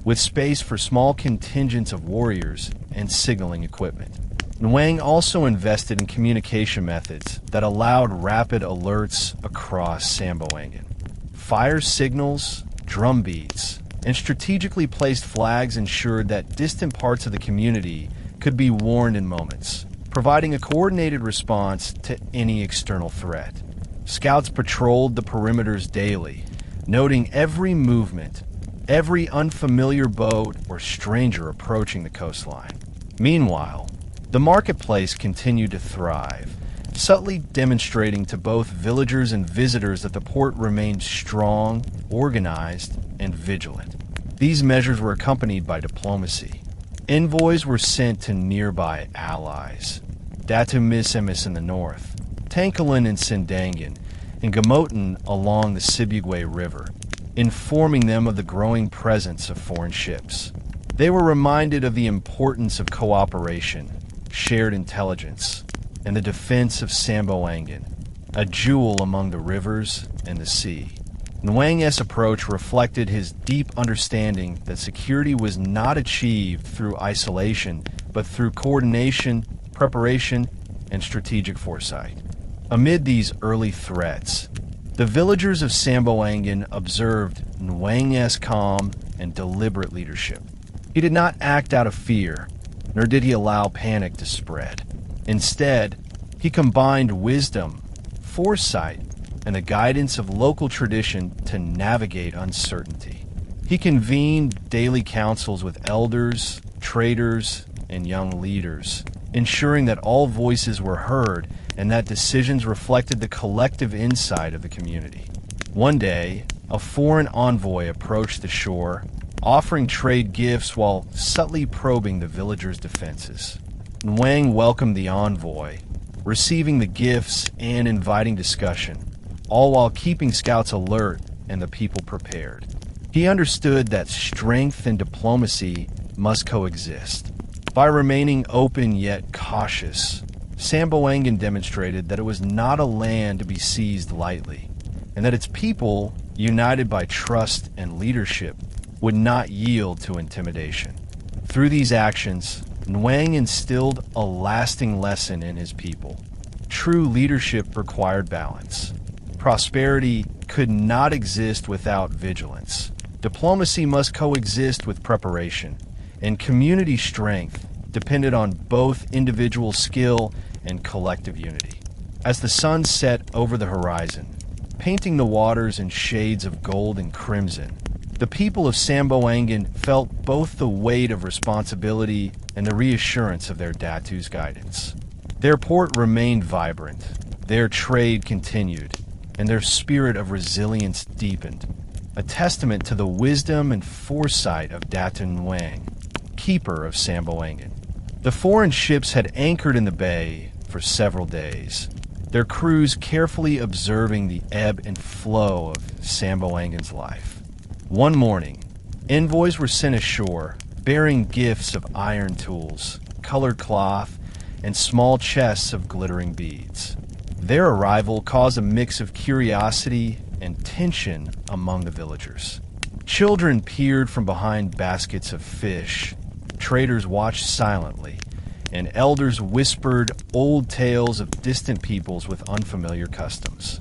with space for small contingents of warriors and signaling equipment. N'wang also invested in communication methods that allowed rapid alerts across Samboangan. Fire signals, drum beats, and strategically placed flags ensured that distant parts of the community could be warned in moments, providing a coordinated response to any external threat. Scouts patrolled the perimeters daily, noting every movement, every unfamiliar boat or stranger approaching the coastline. Meanwhile, the marketplace continued to thrive, subtly demonstrating to both villagers and visitors that the port remained strong, organized, and vigilant. These measures were accompanied by diplomacy. Envoys were sent to nearby allies: Datu N'wang in the north, Tankalin in Sindangan, and Gamotan along the Sibugwe River, informing them of the growing presence of foreign ships. They were reminded of the importance of cooperation, shared intelligence, and the defense of Samboangan, a jewel among the rivers and the sea. N'wang's approach reflected his deep understanding that security was not achieved through isolation, but through coordination, preparation, and strategic foresight. Amid these early threats, the villagers of Samboangan observed N'wang's calm and deliberate leadership. He did not act out of fear, nor did he allow panic to spread. Instead, he combined wisdom, foresight, and the guidance of local tradition to navigate uncertainty. He convened daily councils with elders, traders, and young leaders, ensuring that all voices were heard and that decisions reflected the collective insight of the community. One day, a foreign envoy approached the shore, offering trade gifts while subtly probing the villagers' defenses. N'wang welcomed the envoy, receiving the gifts and inviting discussion, all while keeping scouts alert and the people prepared. He understood that strength and diplomacy must coexist. By remaining open yet cautious, Samboangan demonstrated that it was not a land to be seized lightly, and that its people, united by trust and leadership, would not yield to intimidation. Through these actions, N'wang instilled a lasting lesson in his people. True leadership required balance. Prosperity could not exist without vigilance. Diplomacy must coexist with preparation, and community strength depended on both individual skill and collective unity. As the sun set over the horizon, painting the waters in shades of gold and crimson, the people of Samboangan felt both the weight of responsibility and the reassurance of their Datu's guidance. Their port remained vibrant, their trade continued, and their spirit of resilience deepened, a testament to the wisdom and foresight of Datu N'wang, keeper of Samboangan. The foreign ships had anchored in the bay for several days, their crews carefully observing the ebb and flow of Samboangan's life. One morning, envoys were sent ashore bearing gifts of iron tools, colored cloth, and small chests of glittering beads. Their arrival caused a mix of curiosity and tension among the villagers. Children peered from behind baskets of fish, traders watched silently, and elders whispered old tales of distant peoples with unfamiliar customs.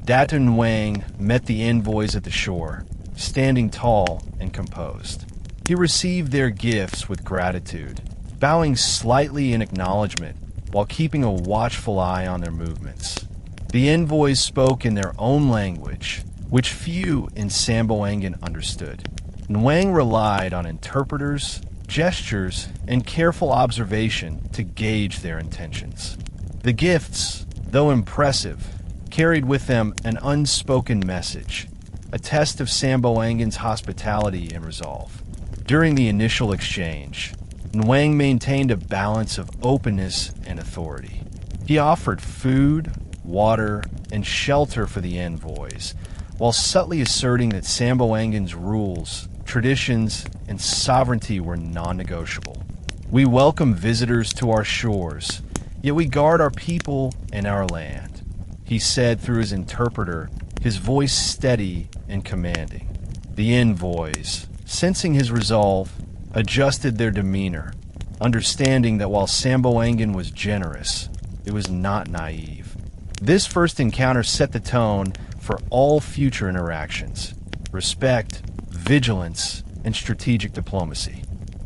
Datu N'wang met the envoys at the shore, standing tall and composed. He received their gifts with gratitude, bowing slightly in acknowledgement while keeping a watchful eye on their movements. The envoys spoke in their own language, which few in Samboangan understood. N'wang relied on interpreters, gestures, and careful observation to gauge their intentions. The gifts, though impressive, carried with them an unspoken message, a test of Samboangan's hospitality and resolve. During the initial exchange, N'wang maintained a balance of openness and authority. He offered food, water, and shelter for the envoys, while subtly asserting that Samboangan's rules, traditions, and sovereignty were non-negotiable. "We welcome visitors to our shores, yet we guard our people and our land," he said through his interpreter, his voice steady and commanding. The envoys, sensing his resolve, adjusted their demeanor, understanding that while Samboangan was generous, it was not naive. This first encounter set the tone for all future interactions: respect, vigilance, and strategic diplomacy.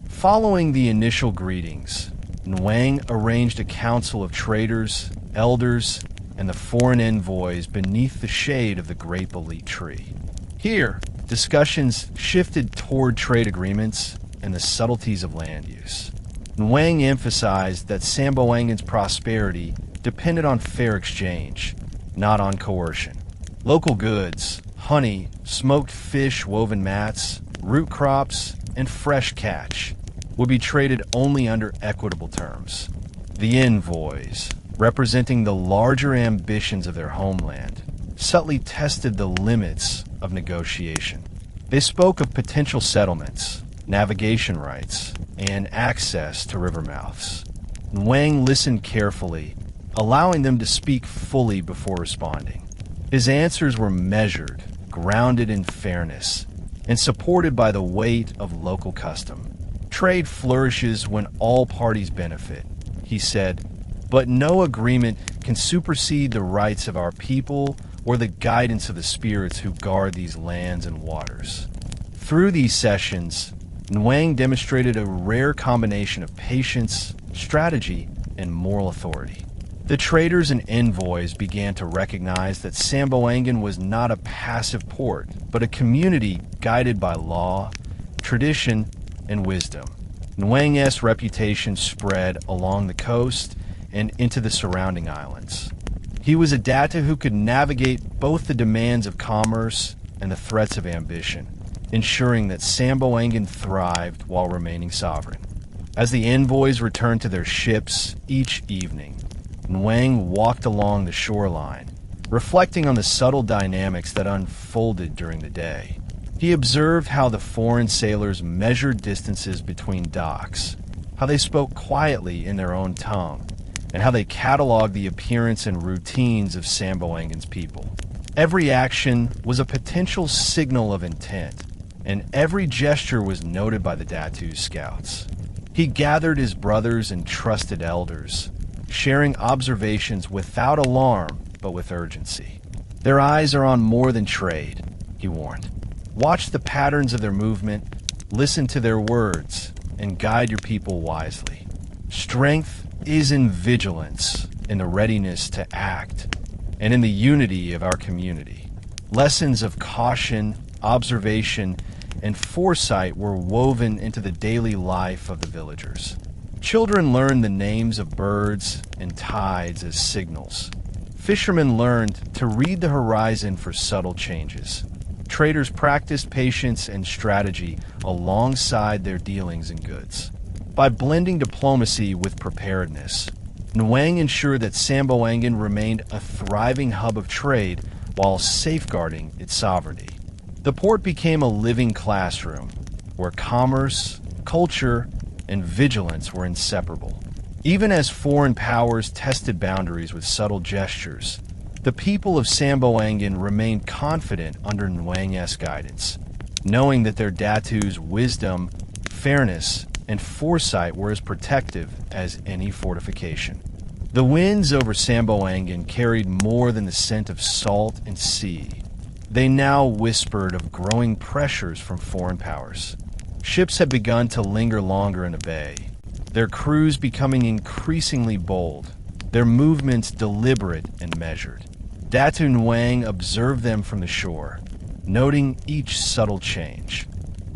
Following the initial greetings, N'wang arranged a council of traders, elders, and the foreign envoys beneath the shade of the great bolete tree. Here, discussions shifted toward trade agreements and the subtleties of land use. N'wang emphasized that Samboangan's prosperity depended on fair exchange, not on coercion. Local goods, honey, smoked fish, woven mats, root crops, and fresh catch would be traded only under equitable terms. The envoys, representing the larger ambitions of their homeland, subtly tested the limits of negotiation. They spoke of potential settlements, navigation rights, and access to river mouths. N'wang listened carefully, allowing them to speak fully before responding. His answers were measured, grounded in fairness, and supported by the weight of local custom. "Trade flourishes when all parties benefit," he said, "but no agreement can supersede the rights of our people or the guidance of the spirits who guard these lands and waters." Through these sessions, N'wang demonstrated a rare combination of patience, strategy, and moral authority. The traders and envoys began to recognize that Samboangan was not a passive port, but a community guided by law, tradition, and wisdom. N'wang's reputation spread along the coast and into the surrounding islands. He was a Datu who could navigate both the demands of commerce and the threats of ambition, ensuring that Samboangan thrived while remaining sovereign. As the envoys returned to their ships each evening, N'wang walked along the shoreline, reflecting on the subtle dynamics that unfolded during the day. He observed how the foreign sailors measured distances between docks, how they spoke quietly in their own tongue, and how they cataloged the appearance and routines of Samboangan's people. Every action was a potential signal of intent, and every gesture was noted by the Datu scouts. He gathered his brothers and trusted elders, sharing observations without alarm but with urgency. "Their eyes are on more than trade," he warned. "Watch the patterns of their movement, listen to their words, and guide your people wisely. Strength is in vigilance, in the readiness to act, and in the unity of our community." Lessons of caution, observation, and foresight were woven into the daily life of the villagers. Children learned the names of birds and tides as signals. Fishermen learned to read the horizon for subtle changes. Traders practiced patience and strategy alongside their dealings in goods. By blending diplomacy with preparedness, N'wang ensured that Samboangan remained a thriving hub of trade while safeguarding its sovereignty. The port became a living classroom where commerce, culture, and vigilance were inseparable. Even as foreign powers tested boundaries with subtle gestures, the people of Samboangan remained confident under N'wang's guidance, knowing that their Datu's wisdom, fairness, and foresight were as protective as any fortification. The winds over Samboangan carried more than the scent of salt and sea. They now whispered of growing pressures from foreign powers. Ships had begun to linger longer in the bay, their crews becoming increasingly bold, their movements deliberate and measured. Datu N'wang observed them from the shore, noting each subtle change.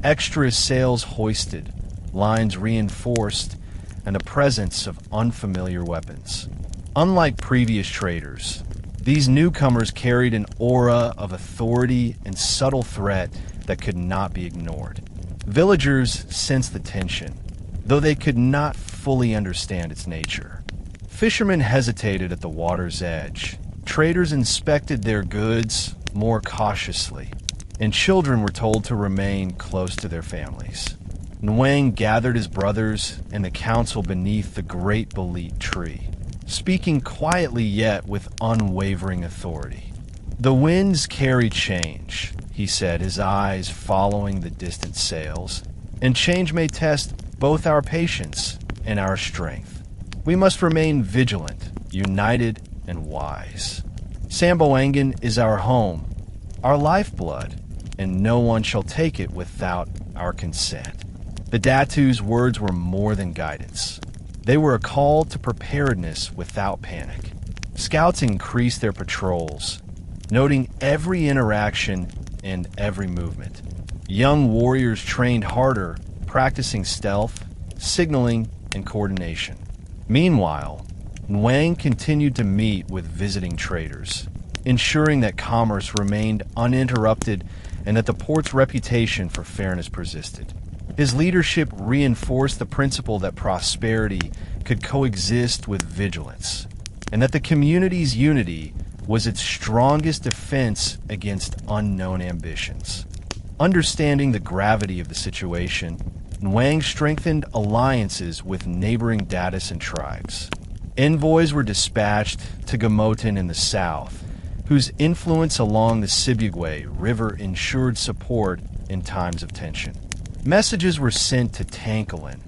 Extra sails hoisted, lines reinforced, and the presence of unfamiliar weapons. Unlike previous traders, these newcomers carried an aura of authority and subtle threat that could not be ignored. Villagers sensed the tension, though they could not fully understand its nature. Fishermen hesitated at the water's edge. Traders inspected their goods more cautiously, and children were told to remain close to their families. N'wang gathered his brothers and the council beneath the great bolete tree, speaking quietly yet with unwavering authority. "The winds carry change," he said, his eyes following the distant sails, "and change may test both our patience and our strength. We must remain vigilant, united, and wise. Samboangan is our home, our lifeblood, and no one shall take it without our consent." The Datu's words were more than guidance. They were a call to preparedness without panic. Scouts increased their patrols, noting every interaction and every movement. Young warriors trained harder, practicing stealth, signaling, and coordination. Meanwhile, N'wang continued to meet with visiting traders, ensuring that commerce remained uninterrupted and that the port's reputation for fairness persisted. His leadership reinforced the principle that prosperity could coexist with vigilance, and that the community's unity was its strongest defense against unknown ambitions. Understanding the gravity of the situation, N'wang strengthened alliances with neighboring Datus and tribes. Envoys were dispatched to Gamotin in the south, whose influence along the Sibugwe River ensured support in times of tension. Messages were sent to Tankalin,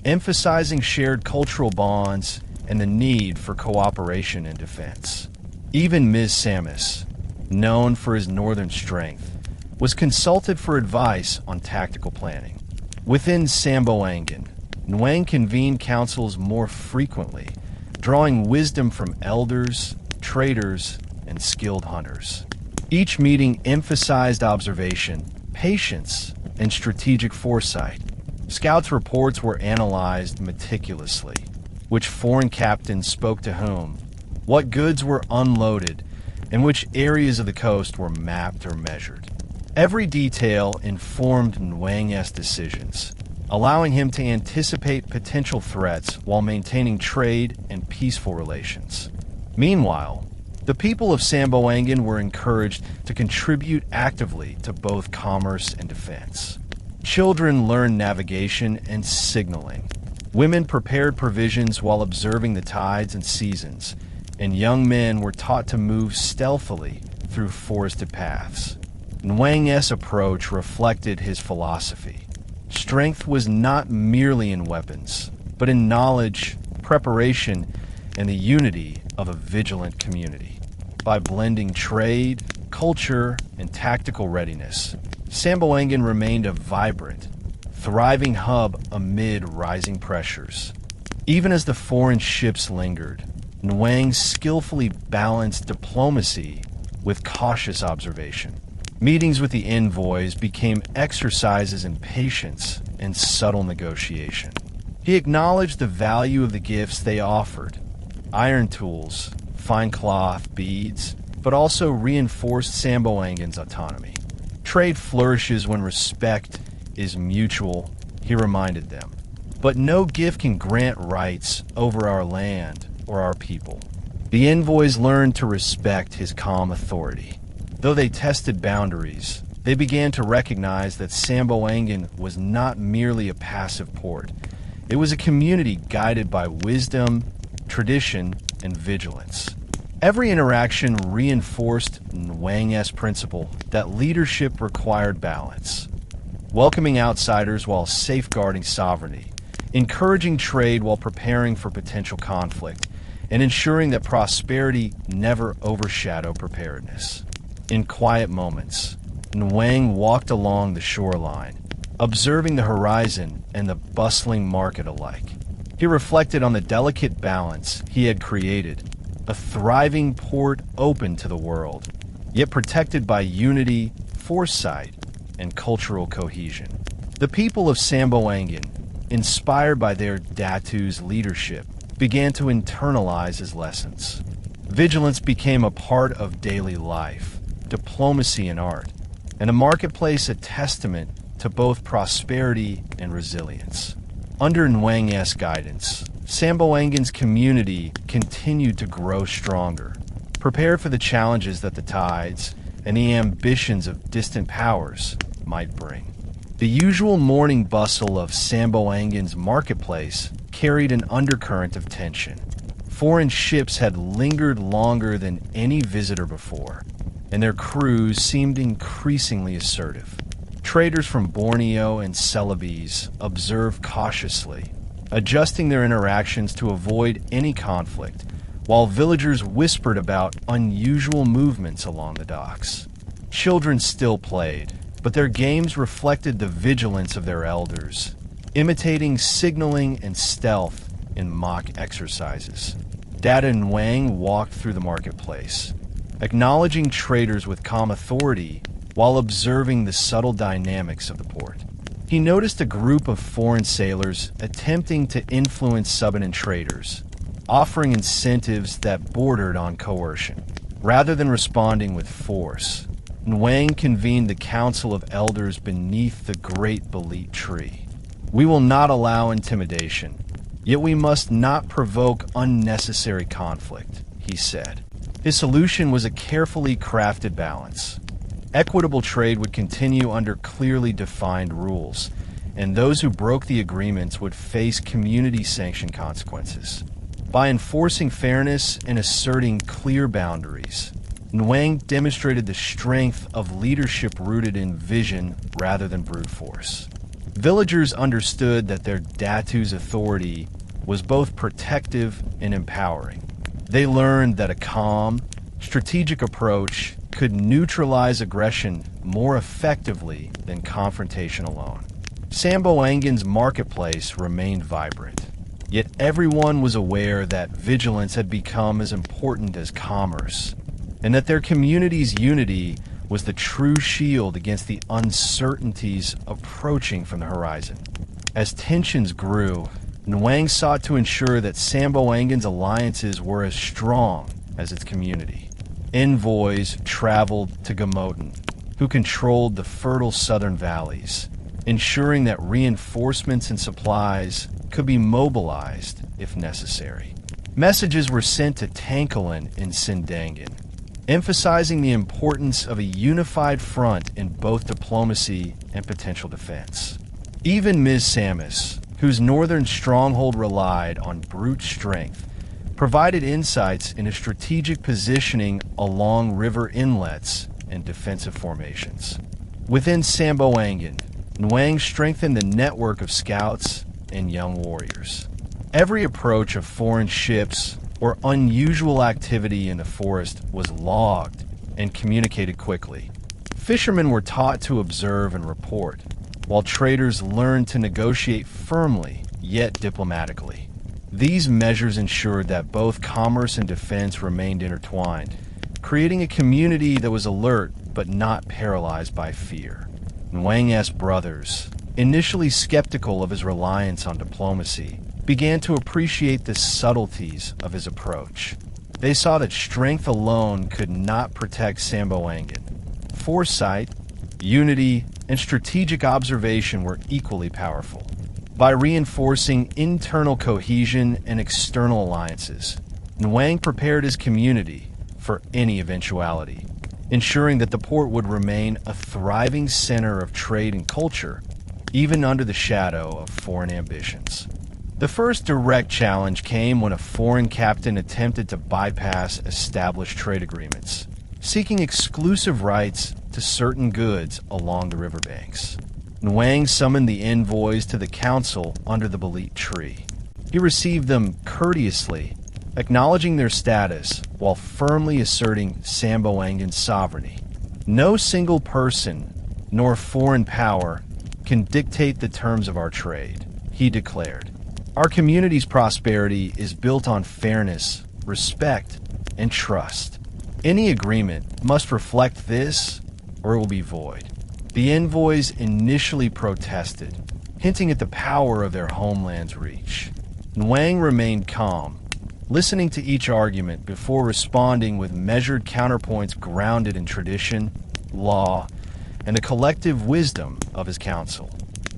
emphasizing shared cultural bonds and the need for cooperation and defense. Even Ms. Samus, known for his northern strength, was consulted for advice on tactical planning. Within Samboangan, N'wang convened councils more frequently, drawing wisdom from elders, traders, and skilled hunters. Each meeting emphasized observation, patience, and strategic foresight. Scouts' reports were analyzed meticulously. Which foreign captains spoke to whom, what goods were unloaded, and which areas of the coast were mapped or measured. Every detail informed N'wang's decisions, allowing him to anticipate potential threats while maintaining trade and peaceful relations. Meanwhile, the people of Samboangan were encouraged to contribute actively to both commerce and defense. Children learned navigation and signaling. Women prepared provisions while observing the tides and seasons, and young men were taught to move stealthily through forested paths. N'wang's approach reflected his philosophy. Strength was not merely in weapons, but in knowledge, preparation, and the unity of a vigilant community. By blending trade, culture, and tactical readiness, Samboangan remained a vibrant, thriving hub amid rising pressures. Even as the foreign ships lingered, N'wang skillfully balanced diplomacy with cautious observation. Meetings with the envoys became exercises in patience and subtle negotiation. He acknowledged the value of the gifts they offered: iron tools, fine cloth, beads, but also reinforced Samboangan's autonomy. Trade flourishes when respect is mutual, he reminded them. But no gift can grant rights over our land or our people. The envoys learned to respect his calm authority. Though they tested boundaries, they began to recognize that Samboangan was not merely a passive port. It was a community guided by wisdom, tradition, and vigilance. Every interaction reinforced N'wang's principle that leadership required balance, welcoming outsiders while safeguarding sovereignty, encouraging trade while preparing for potential conflict, and ensuring that prosperity never overshadowed preparedness. In quiet moments, N'wang walked along the shoreline, observing the horizon and the bustling market alike. He reflected on the delicate balance he had created, a thriving port open to the world, yet protected by unity, foresight, and cultural cohesion. The people of Samboangan, inspired by their Datu's leadership, began to internalize his lessons. Vigilance became a part of daily life, diplomacy and art, and a marketplace a testament to both prosperity and resilience. Under N'wang's guidance, Samboangan's community continued to grow stronger, prepared for the challenges that the tides and the ambitions of distant powers might bring. The usual morning bustle of Samboangan's marketplace carried an undercurrent of tension. Foreign ships had lingered longer than any visitor before, and their crews seemed increasingly assertive. Traders from Borneo and Celebes observed cautiously, adjusting their interactions to avoid any conflict, while villagers whispered about unusual movements along the docks. Children still played, but their games reflected the vigilance of their elders, imitating signaling and stealth in mock exercises. Datu N'wang walked through the marketplace, acknowledging traders with calm authority while observing the subtle dynamics of the port. He noticed a group of foreign sailors attempting to influence Subanen traders, offering incentives that bordered on coercion. Rather than responding with force, N'wang convened the council of elders beneath the great Belit tree. We will not allow intimidation, yet we must not provoke unnecessary conflict, he said. His solution was a carefully crafted balance. Equitable trade would continue under clearly defined rules, and those who broke the agreements would face community-sanctioned consequences. By enforcing fairness and asserting clear boundaries, N'wang demonstrated the strength of leadership rooted in vision rather than brute force. Villagers understood that their Datu's authority was both protective and empowering. They learned that a calm, strategic approach could neutralize aggression more effectively than confrontation alone. Samboangan's marketplace remained vibrant, yet everyone was aware that vigilance had become as important as commerce, and that their community's unity was the true shield against the uncertainties approaching from the horizon. As tensions grew, N'wang sought to ensure that Samboangan's alliances were as strong as its community. Envoys traveled to Gamotan, who controlled the fertile southern valleys, ensuring that reinforcements and supplies could be mobilized if necessary. Messages were sent to Tankalan in Sindangan, emphasizing the importance of a unified front in both diplomacy and potential defense. Even Ms. Samus, whose northern stronghold relied on brute strength, provided insights into strategic positioning along river inlets and defensive formations. Within Samboangan, N'wang strengthened the network of scouts and young warriors. Every approach of foreign ships or unusual activity in the forest was logged and communicated quickly. Fishermen were taught to observe and report, while traders learned to negotiate firmly yet diplomatically. These measures ensured that both commerce and defense remained intertwined, creating a community that was alert but not paralyzed by fear. N'wang's brothers, initially skeptical of his reliance on diplomacy, began to appreciate the subtleties of his approach. They saw that strength alone could not protect Samboangan. Foresight, unity, and strategic observation were equally powerful. By reinforcing internal cohesion and external alliances, N'wang prepared his community for any eventuality, ensuring that the port would remain a thriving center of trade and culture, even under the shadow of foreign ambitions. The first direct challenge came when a foreign captain attempted to bypass established trade agreements, seeking exclusive rights to certain goods along the riverbanks. N'wang summoned the envoys to the council under the Balit tree. He received them courteously, acknowledging their status while firmly asserting Samboangan's sovereignty. No single person nor foreign power can dictate the terms of our trade, he declared. Our community's prosperity is built on fairness, respect, and trust. Any agreement must reflect this, or it will be void. The envoys initially protested, hinting at the power of their homeland's reach. N'wang remained calm, listening to each argument before responding with measured counterpoints grounded in tradition, law, and the collective wisdom of his council.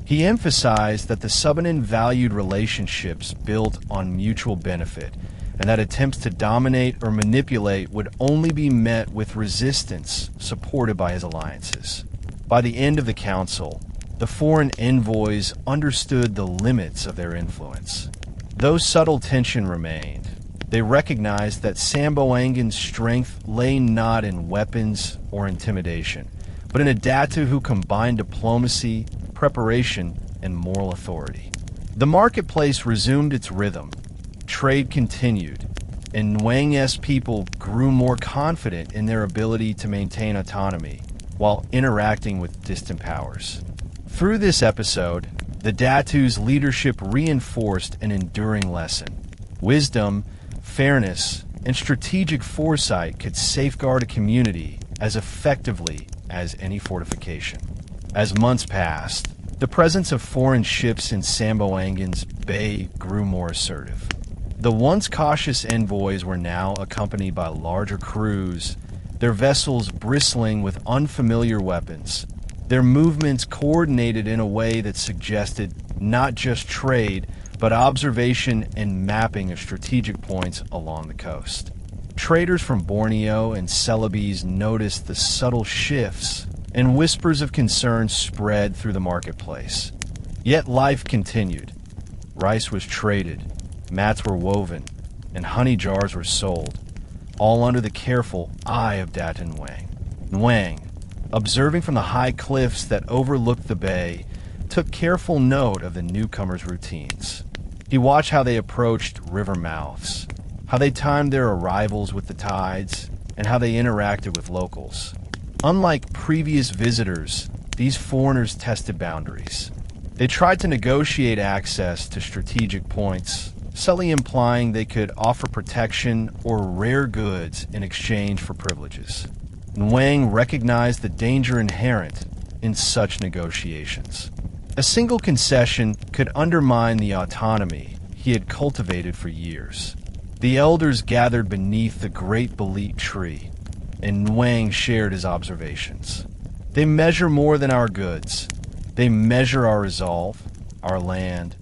He emphasized that the Subanen valued relationships built on mutual benefit, and that attempts to dominate or manipulate would only be met with resistance supported by his alliances. By the end of the council, the foreign envoys understood the limits of their influence. Though subtle tension remained, they recognized that Samboangan's strength lay not in weapons or intimidation, but in a Datu who combined diplomacy, preparation, and moral authority. The marketplace resumed its rhythm. Trade continued, and N'wang's people grew more confident in their ability to maintain autonomy while interacting with distant powers. Through this episode, the Datu's leadership reinforced an enduring lesson. Wisdom, fairness, and strategic foresight could safeguard a community as effectively as any fortification. As months passed, the presence of foreign ships in Samboangan's bay grew more assertive. The once cautious envoys were now accompanied by larger crews, their vessels bristling with unfamiliar weapons, their movements coordinated in a way that suggested not just trade, but observation and mapping of strategic points along the coast. Traders from Borneo and Celebes noticed the subtle shifts, and whispers of concern spread through the marketplace. Yet life continued. Rice was traded, mats were woven, and honey jars were sold, all under the careful eye of Datu N'wang. N'wang, observing from the high cliffs that overlooked the bay, took careful note of the newcomers' routines. He watched how they approached river mouths, how they timed their arrivals with the tides, and how they interacted with locals. Unlike previous visitors, these foreigners tested boundaries. They tried to negotiate access to strategic points, subtly implying they could offer protection or rare goods in exchange for privileges. N'wang recognized the danger inherent in such negotiations. A single concession could undermine the autonomy he had cultivated for years. The elders gathered beneath the great Balit tree, and N'wang shared his observations. They measure more than our goods. They measure our resolve, our land,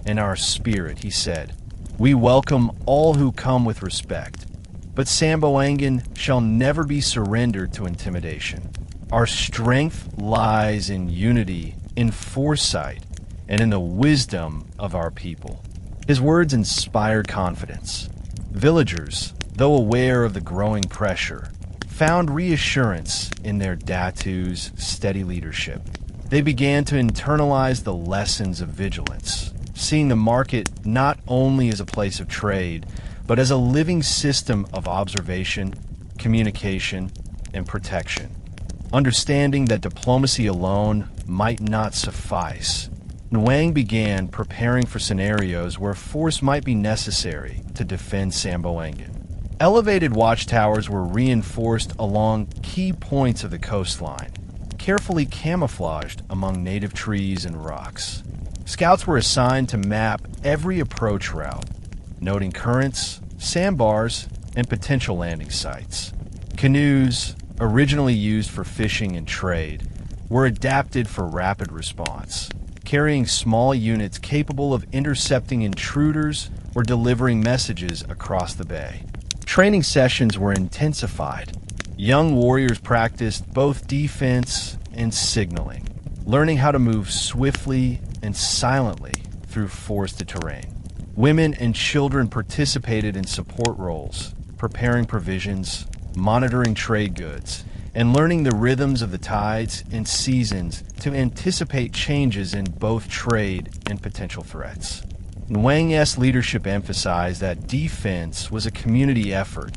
and our spirit, he said. We welcome all who come with respect, but Samboangan shall never be surrendered to intimidation. Our strength lies in unity, in foresight, and in the wisdom of our people. His words inspired confidence. Villagers, though aware of the growing pressure, found reassurance in their Datu's steady leadership. They began to internalize the lessons of vigilance, seeing the market not only as a place of trade, but as a living system of observation, communication, and protection. Understanding that diplomacy alone might not suffice, N'wang began preparing for scenarios where force might be necessary to defend Samboangan. Elevated watchtowers were reinforced along key points of the coastline, carefully camouflaged among native trees and rocks. Scouts were assigned to map every approach route, noting currents, sandbars, and potential landing sites. Canoes, originally used for fishing and trade, were adapted for rapid response, carrying small units capable of intercepting intruders or delivering messages across the bay. Training sessions were intensified. Young warriors practiced both defense and signaling, learning how to move swiftly and silently through forested terrain. Women and children participated in support roles, preparing provisions, monitoring trade goods, and learning the rhythms of the tides and seasons to anticipate changes in both trade and potential threats. N'wang's leadership emphasized that defense was a community effort.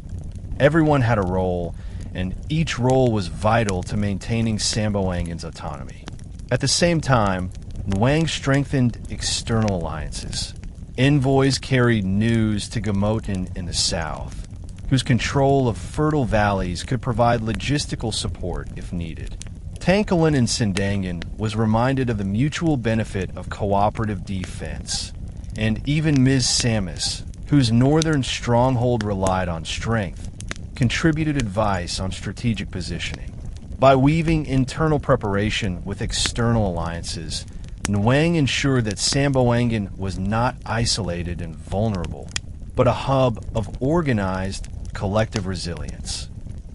Everyone had a role, and each role was vital to maintaining Samboangan's autonomy. At the same time, N'wang strengthened external alliances. Envoys carried news to Gamotin in the south, whose control of fertile valleys could provide logistical support if needed. Tangkalan in Sindangan was reminded of the mutual benefit of cooperative defense, and even Ms. Samus, whose northern stronghold relied on strength, contributed advice on strategic positioning. By weaving internal preparation with external alliances, N'wang ensured that Samboangan was not isolated and vulnerable, but a hub of organized, collective resilience.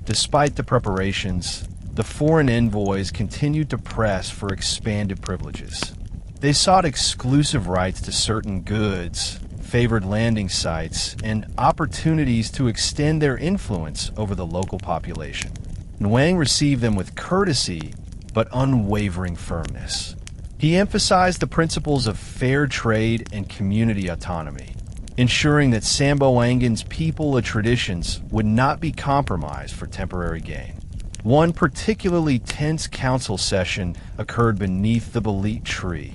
Despite the preparations, the foreign envoys continued to press for expanded privileges. They sought exclusive rights to certain goods, favored landing sites, and opportunities to extend their influence over the local population. N'wang received them with courtesy, but unwavering firmness. He emphasized the principles of fair trade and community autonomy, ensuring that Samboangan's people and traditions would not be compromised for temporary gain. One particularly tense council session occurred beneath the Belit tree,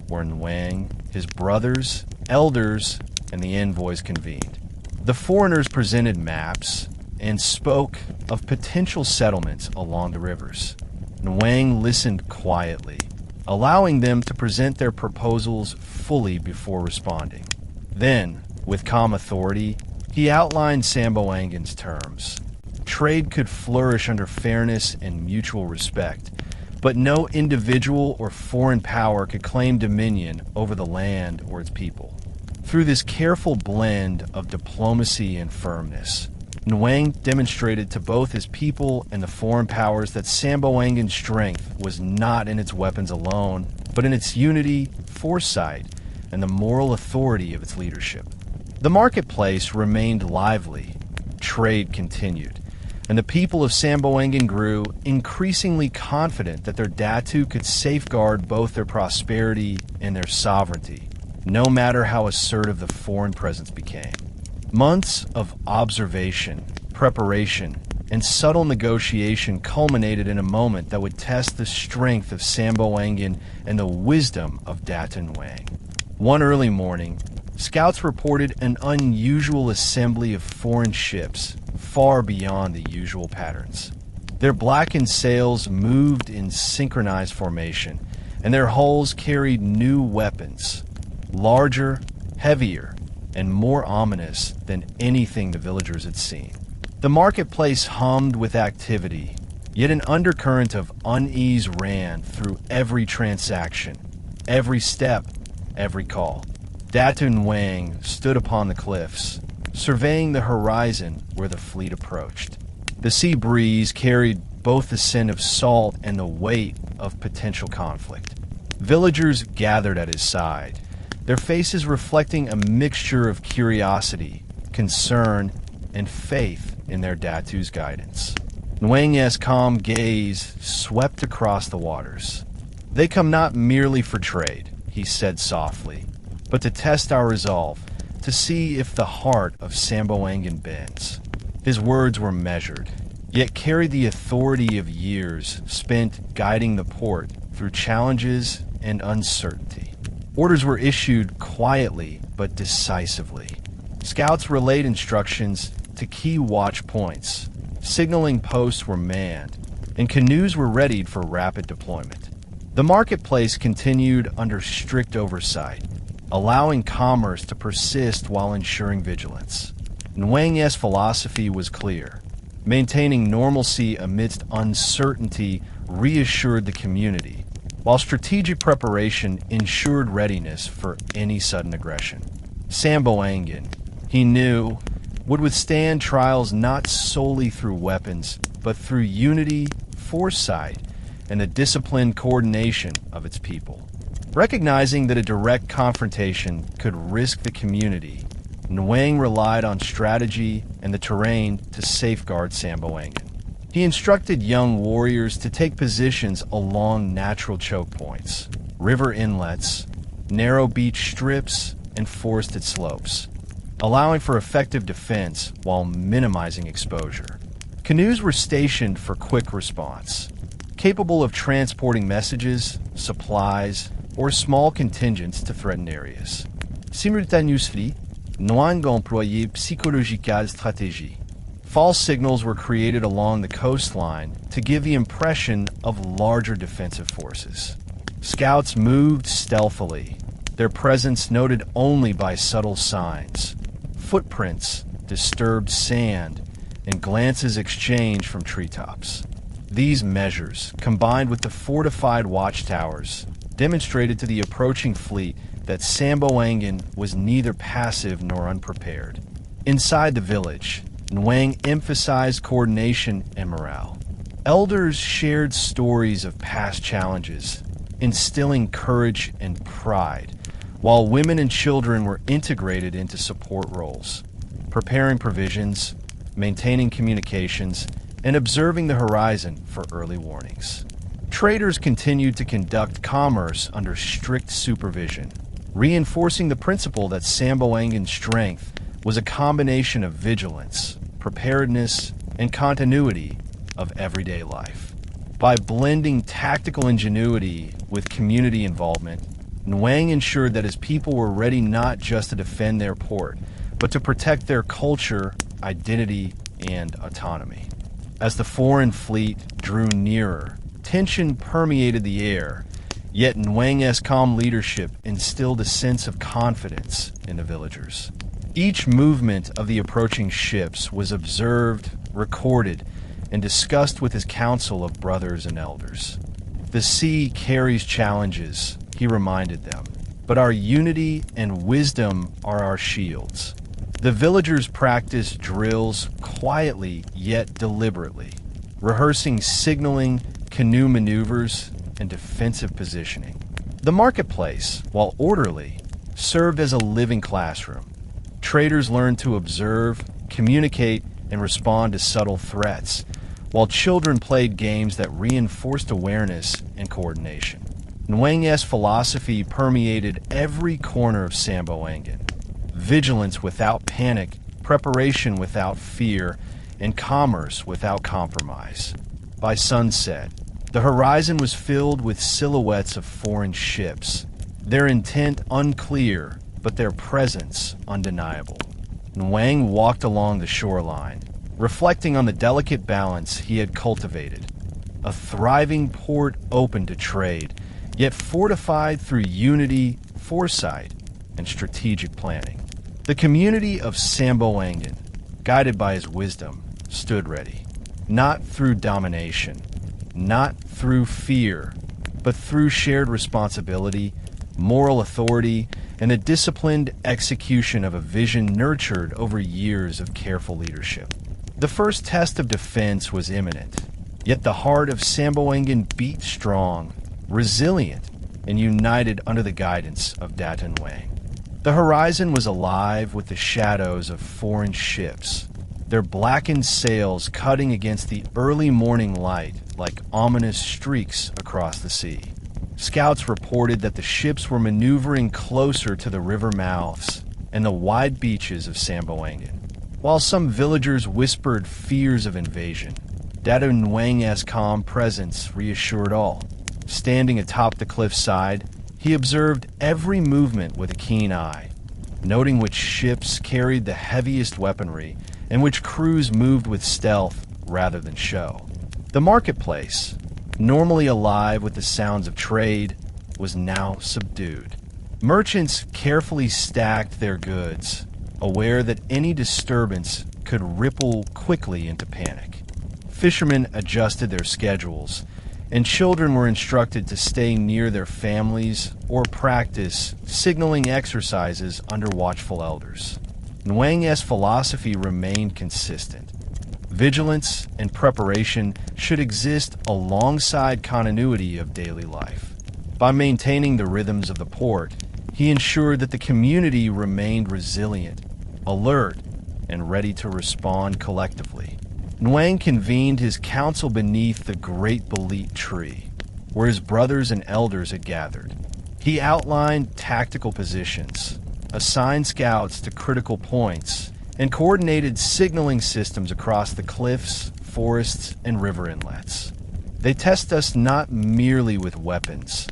where N'wang, his brothers, elders, and the envoys convened. The foreigners presented maps and spoke of potential settlements along the rivers. N'wang listened quietly, allowing them to present their proposals fully before responding. Then, with calm authority, he outlined Samboangan's terms. Trade could flourish under fairness and mutual respect, but no individual or foreign power could claim dominion over the land or its people. Through this careful blend of diplomacy and firmness, N'wang demonstrated to both his people and the foreign powers that Samboangan's strength was not in its weapons alone, but in its unity, foresight, and the moral authority of its leadership. The marketplace remained lively, trade continued, and the people of Samboangan grew increasingly confident that their Datu could safeguard both their prosperity and their sovereignty, no matter how assertive the foreign presence became. Months of observation, preparation, and subtle negotiation culminated in a moment that would test the strength of Samboangan and the wisdom of Datu N'wang. One early morning, scouts reported an unusual assembly of foreign ships far beyond the usual patterns. Their blackened sails moved in synchronized formation, and their hulls carried new weapons, larger, heavier, and more ominous than anything the villagers had seen. The marketplace hummed with activity, yet an undercurrent of unease ran through every transaction, every step, every call. Datu N'wang stood upon the cliffs, surveying the horizon where the fleet approached. The sea breeze carried both the scent of salt and the weight of potential conflict. Villagers gathered at his side, their faces reflecting a mixture of curiosity, concern, and faith in their Datu's guidance. N'wang's calm gaze swept across the waters. "They come not merely for trade," he said softly, "but to test our resolve, to see if the heart of Samboangan bends." His words were measured, yet carried the authority of years spent guiding the port through challenges and uncertainty. Orders were issued quietly but decisively. Scouts relayed instructions to key watch points. Signaling posts were manned, and canoes were readied for rapid deployment. The marketplace continued under strict oversight, allowing commerce to persist while ensuring vigilance. N'wang's philosophy was clear. Maintaining normalcy amidst uncertainty reassured the community, while strategic preparation ensured readiness for any sudden aggression. Samboangan, he knew, would withstand trials not solely through weapons, but through unity, foresight, and the disciplined coordination of its people. Recognizing that a direct confrontation could risk the community, N'wang relied on strategy and the terrain to safeguard Samboangan. He instructed young warriors to take positions along natural choke points, river inlets, narrow beach strips, and forested slopes, allowing for effective defense while minimizing exposure. Canoes were stationed for quick response, capable of transporting messages, supplies, or small contingents to threatened areas. Simultaneously, N'wang employait psychological stratégie. False signals were created along the coastline to give the impression of larger defensive forces. Scouts moved stealthily, their presence noted only by subtle signs, footprints, disturbed sand, and glances exchanged from treetops. These measures, combined with the fortified watchtowers, demonstrated to the approaching fleet that Samboangan was neither passive nor unprepared. Inside the village, N'wang emphasized coordination and morale. Elders shared stories of past challenges, instilling courage and pride, while women and children were integrated into support roles, preparing provisions, maintaining communications, and observing the horizon for early warnings. Traders continued to conduct commerce under strict supervision, reinforcing the principle that Samboangan's strength was a combination of vigilance, preparedness, and continuity of everyday life. By blending tactical ingenuity with community involvement, N'wang ensured that his people were ready not just to defend their port, but to protect their culture, identity, and autonomy. As the foreign fleet drew nearer, tension permeated the air, yet N'wang's calm leadership instilled a sense of confidence in the villagers. Each movement of the approaching ships was observed, recorded, and discussed with his council of brothers and elders. The sea carries challenges, he reminded them, but our unity and wisdom are our shields. The villagers practiced drills quietly yet deliberately, rehearsing signaling, canoe maneuvers, and defensive positioning. The marketplace, while orderly, served as a living classroom. Traders learned to observe, communicate, and respond to subtle threats, while children played games that reinforced awareness and coordination. N'wang's philosophy permeated every corner of Samboangan. Vigilance without panic, preparation without fear, and commerce without compromise. By sunset, the horizon was filled with silhouettes of foreign ships, their intent unclear, but their presence undeniable. N'wang walked along the shoreline, reflecting on the delicate balance he had cultivated. A thriving port open to trade, yet fortified through unity, foresight, and strategic planning. The community of Samboangan, guided by his wisdom, stood ready, not through domination, not through fear, but through shared responsibility, moral authority, and the disciplined execution of a vision nurtured over years of careful leadership. The first test of defense was imminent, yet the heart of Samboangan beat strong, resilient, and united under the guidance of Datu N'wang. The horizon was alive with the shadows of foreign ships, their blackened sails cutting against the early morning light like ominous streaks across the sea. Scouts reported that the ships were maneuvering closer to the river mouths and the wide beaches of Samboangan. While some villagers whispered fears of invasion, Datu N'wang's calm presence reassured all. Standing atop the cliffside, he observed every movement with a keen eye, noting which ships carried the heaviest weaponry and which crews moved with stealth rather than show. The marketplace, normally alive with the sounds of trade, was now subdued. Merchants carefully stacked their goods, aware that any disturbance could ripple quickly into panic. Fishermen adjusted their schedules, and children were instructed to stay near their families or practice signaling exercises under watchful elders. N'wang's philosophy remained consistent. Vigilance and preparation should exist alongside continuity of daily life. By maintaining the rhythms of the port, he ensured that the community remained resilient, alert, and ready to respond collectively. N'wang convened his council beneath the great Belit tree, where his brothers and elders had gathered. He outlined tactical positions, assigned scouts to critical points, and coordinated signaling systems across the cliffs, forests, and river inlets. They test us not merely with weapons,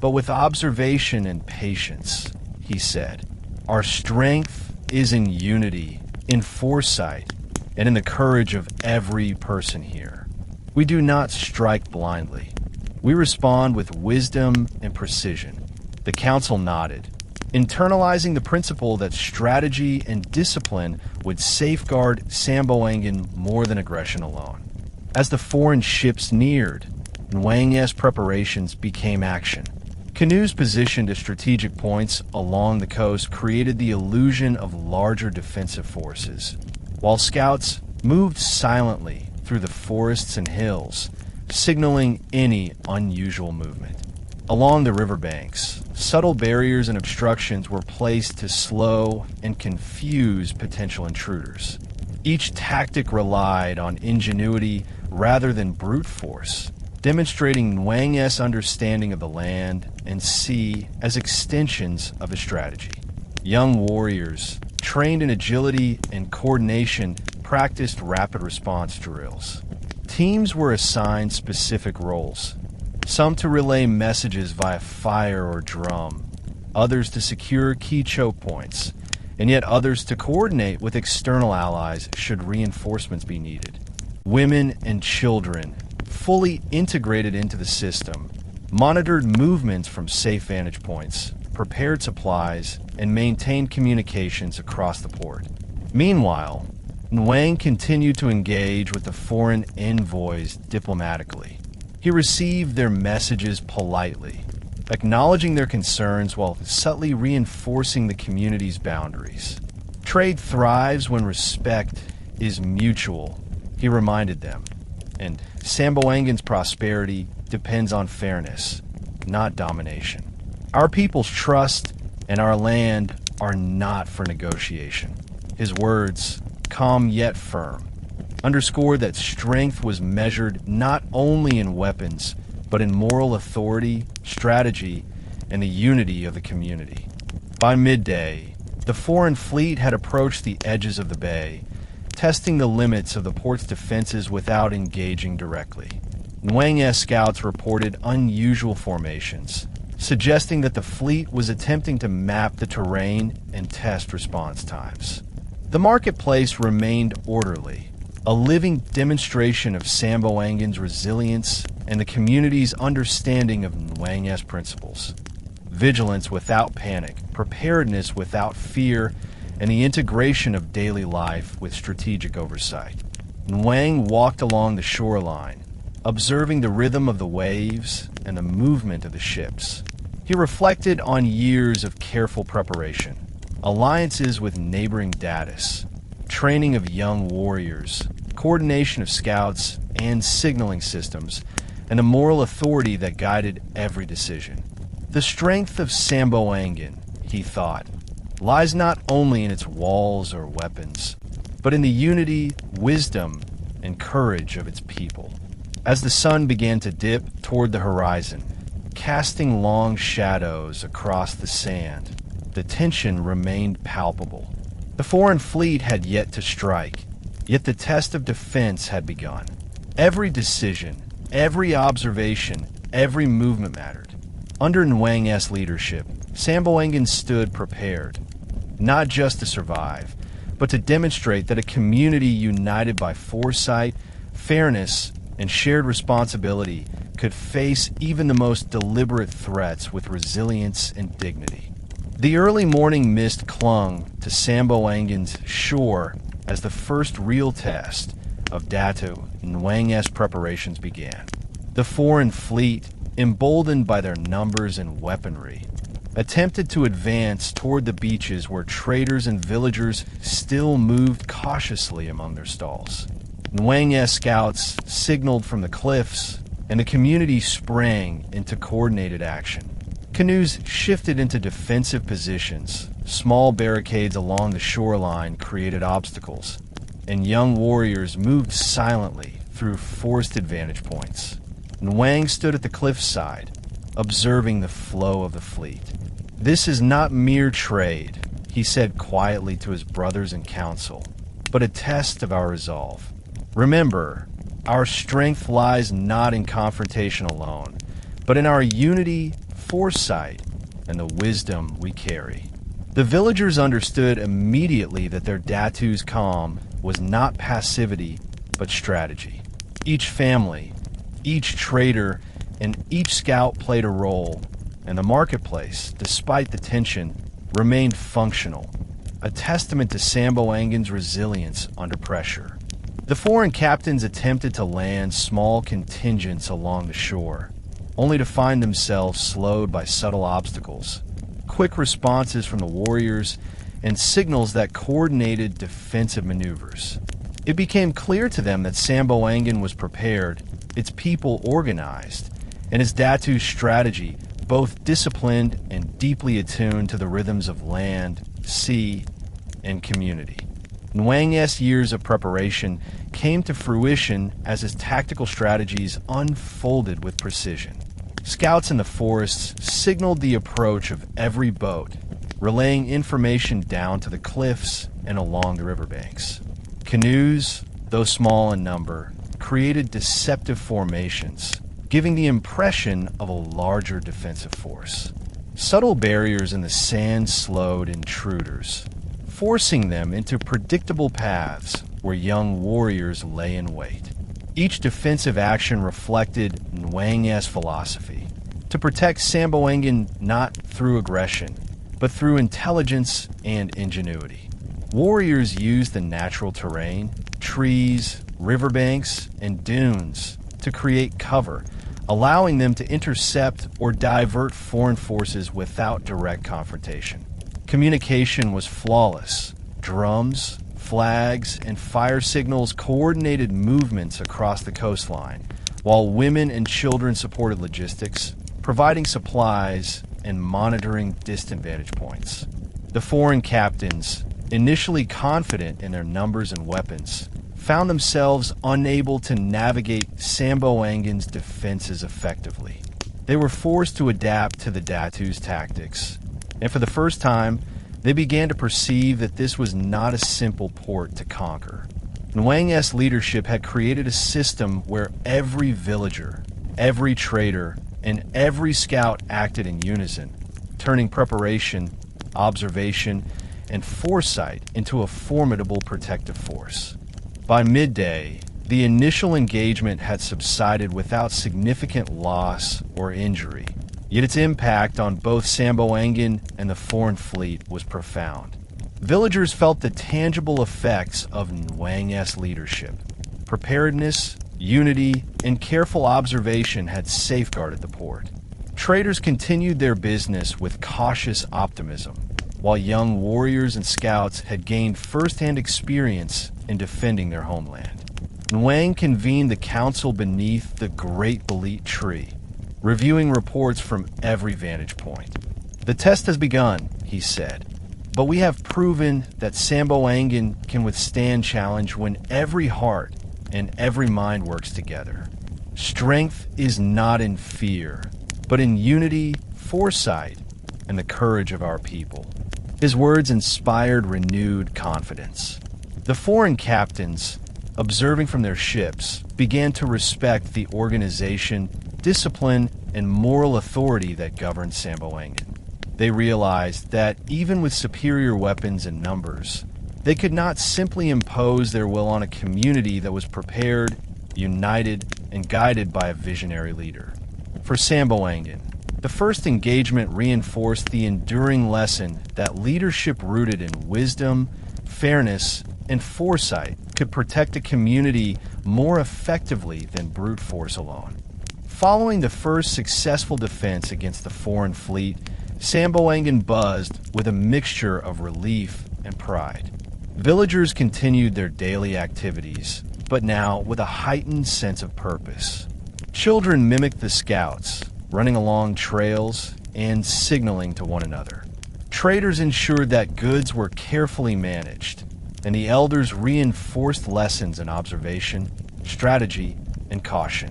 but with observation and patience, he said. Our strength is in unity, in foresight, and in the courage of every person here. We do not strike blindly. We respond with wisdom and precision. The council nodded, internalizing the principle that strategy and discipline would safeguard Samboangan more than aggression alone. As the foreign ships neared, N'wang's preparations became action. Canoes positioned at strategic points along the coast created the illusion of larger defensive forces, while scouts moved silently through the forests and hills, signaling any unusual movement. Along the riverbanks, subtle barriers and obstructions were placed to slow and confuse potential intruders. Each tactic relied on ingenuity rather than brute force, demonstrating N'wang's understanding of the land and sea as extensions of his strategy. Young warriors, trained in agility and coordination, practiced rapid response drills. Teams were assigned specific roles, some to relay messages via fire or drum, others to secure key choke points, and yet others to coordinate with external allies should reinforcements be needed. Women and children, fully integrated into the system, monitored movements from safe vantage points, prepared supplies, and maintained communications across the port. Meanwhile, N'wang continued to engage with the foreign envoys diplomatically. He received their messages politely, acknowledging their concerns while subtly reinforcing the community's boundaries. Trade thrives when respect is mutual, he reminded them, and Samboangan's prosperity depends on fairness, not domination. Our people's trust and our land are not for negotiation. His words, calm yet firm, underscored that strength was measured not only in weapons, but in moral authority, strategy, and the unity of the community. By midday, the foreign fleet had approached the edges of the bay, testing the limits of the port's defenses without engaging directly. N'wang's scouts reported unusual formations, suggesting that the fleet was attempting to map the terrain and test response times. The marketplace remained orderly, a living demonstration of Samboangan's resilience and the community's understanding of N'wang's principles. Vigilance without panic, preparedness without fear, and the integration of daily life with strategic oversight. N'wang walked along the shoreline, observing the rhythm of the waves and the movement of the ships. He reflected on years of careful preparation, alliances with neighboring datus, training of young warriors, coordination of scouts and signaling systems, and a moral authority that guided every decision. The strength of Samboangan, he thought, lies not only in its walls or weapons, but in the unity, wisdom, and courage of its people. As the sun began to dip toward the horizon, casting long shadows across the sand, the tension remained palpable. The foreign fleet had yet to strike, yet the test of defense had begun. Every decision, every observation, every movement mattered. Under N'wang's leadership, Samboangan stood prepared, not just to survive, but to demonstrate that a community united by foresight, fairness, and shared responsibility could face even the most deliberate threats with resilience and dignity. The early morning mist clung to Samboangan's shore as the first real test of Datu N'wang's preparations began. The foreign fleet, emboldened by their numbers and weaponry, attempted to advance toward the beaches where traders and villagers still moved cautiously among their stalls. N'wang's scouts signaled from the cliffs, and the community sprang into coordinated action. Canoes shifted into defensive positions, small barricades along the shoreline created obstacles, and young warriors moved silently through forested vantage points. N'wang stood at the cliffside, observing the flow of the fleet. "This is not mere trade," he said quietly to his brothers in council, "but a test of our resolve. Remember, our strength lies not in confrontation alone, but in our unity, foresight, and the wisdom we carry." The villagers understood immediately that their Datu's calm was not passivity, but strategy. Each family, each trader, and each scout played a role, and the marketplace, despite the tension, remained functional, a testament to Samboangan's resilience under pressure. The foreign captains attempted to land small contingents along the shore, only to find themselves slowed by subtle obstacles, quick responses from the warriors, and signals that coordinated defensive maneuvers. It became clear to them that Samboangan was prepared, its people organized, and its Datu's strategy both disciplined and deeply attuned to the rhythms of land, sea, and community. N'wang's years of preparation came to fruition as his tactical strategies unfolded with precision. Scouts in the forests signaled the approach of every boat, relaying information down to the cliffs and along the riverbanks. Canoes, though small in number, created deceptive formations, giving the impression of a larger defensive force. Subtle barriers in the sand slowed intruders, forcing them into predictable paths where young warriors lay in wait. Each defensive action reflected N'wang's philosophy: to protect Samboangan not through aggression, but through intelligence and ingenuity. Warriors used the natural terrain, trees, riverbanks, and dunes to create cover, allowing them to intercept or divert foreign forces without direct confrontation. Communication was flawless. Drums, flags, and fire signals coordinated movements across the coastline, while women and children supported logistics, providing supplies and monitoring distant vantage points. The foreign captains, initially confident in their numbers and weapons, found themselves unable to navigate Samboangan's defenses effectively. They were forced to adapt to the Datu's tactics, and for the first time, they began to perceive that this was not a simple port to conquer. N'wang's leadership had created a system where every villager, every trader, and every scout acted in unison, turning preparation, observation, and foresight into a formidable protective force. By midday, the initial engagement had subsided without significant loss or injury, yet its impact on both Samboangan and the foreign fleet was profound. Villagers felt the tangible effects of N'wang's leadership. Preparedness, unity, and careful observation had safeguarded the port. Traders continued their business with cautious optimism, while young warriors and scouts had gained first-hand experience in defending their homeland. N'wang convened the council beneath the great Belit tree, reviewing reports from every vantage point. "The test has begun," he said, "but we have proven that Samboangan can withstand challenge when every heart and every mind works together. Strength is not in fear, but in unity, foresight, and the courage of our people." His words inspired renewed confidence. The foreign captains, observing from their ships, began to respect the organization, discipline, and moral authority that governed Samboangan. They realized that even with superior weapons and numbers, they could not simply impose their will on a community that was prepared, united, and guided by a visionary leader. For Samboangan, The first engagement reinforced the enduring lesson that leadership rooted in wisdom, fairness, and foresight could protect a community more effectively than brute force alone. Following the first successful defense against the foreign fleet, Samboangan buzzed with a mixture of relief and pride. Villagers continued their daily activities, but now with a heightened sense of purpose. Children mimicked the scouts, running along trails and signaling to one another. Traders ensured that goods were carefully managed, and the elders reinforced lessons in observation, strategy, and caution.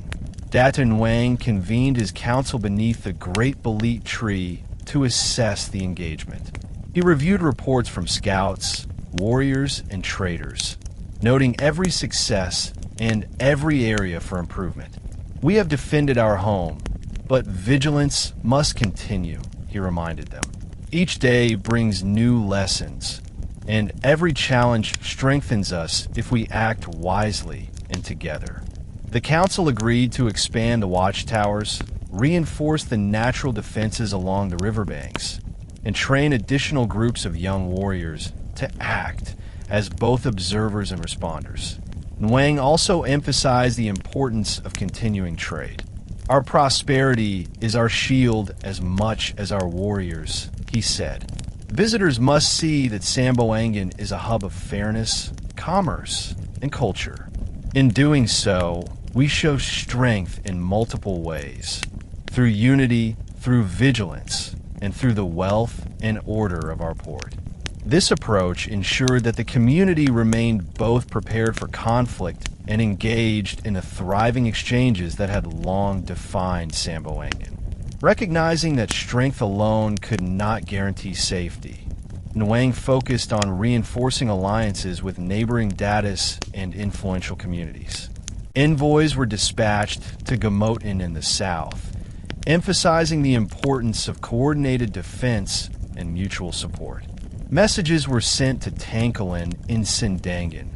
Datu N'wang convened his council beneath the great bolete tree to assess the engagement. He reviewed reports from scouts, warriors, and traders, noting every success and every area for improvement. "We have defended our home, but vigilance must continue," he reminded them. "Each day brings new lessons, and every challenge strengthens us if we act wisely and together." The council agreed to expand the watchtowers, reinforce the natural defenses along the riverbanks, and train additional groups of young warriors to act as both observers and responders. N'wang also emphasized the importance of continuing trade. "Our prosperity is our shield as much as our warriors," he said. "Visitors must see that Samboangan is a hub of fairness, commerce, and culture. In doing so, we show strength in multiple ways, through unity, through vigilance, and through the wealth and order of our port." This approach ensured that the community remained both prepared for conflict and engaged in the thriving exchanges that had long defined Samboangan. Recognizing that strength alone could not guarantee safety, N'wang focused on reinforcing alliances with neighboring Datus and influential communities. Envoys were dispatched to Gamotin in the south, emphasizing the importance of coordinated defense and mutual support. Messages were sent to Tankalin in Sindangan,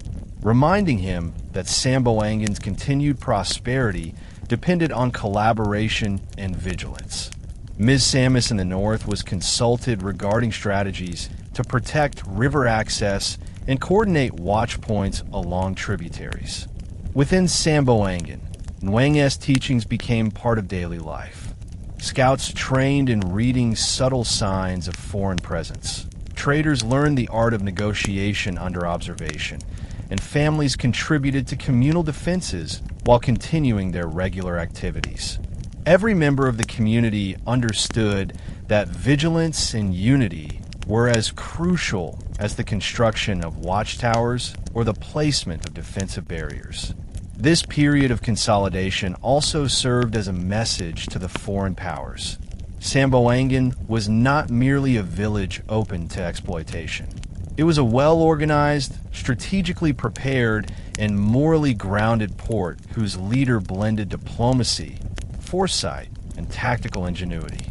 reminding him that Samboangan's continued prosperity depended on collaboration and vigilance. Ms. Samus in the north was consulted regarding strategies to protect river access and coordinate watch points along tributaries. Within Samboangan, N'wang's teachings became part of daily life. Scouts trained in reading subtle signs of foreign presence. Traders learned the art of negotiation under observation, and families contributed to communal defenses while continuing their regular activities. Every member of the community understood that vigilance and unity were as crucial as the construction of watchtowers or the placement of defensive barriers. This period of consolidation also served as a message to the foreign powers. Samboangan was not merely a village open to exploitation. It was a well-organized, strategically prepared, and morally grounded port whose leader blended diplomacy, foresight, and tactical ingenuity.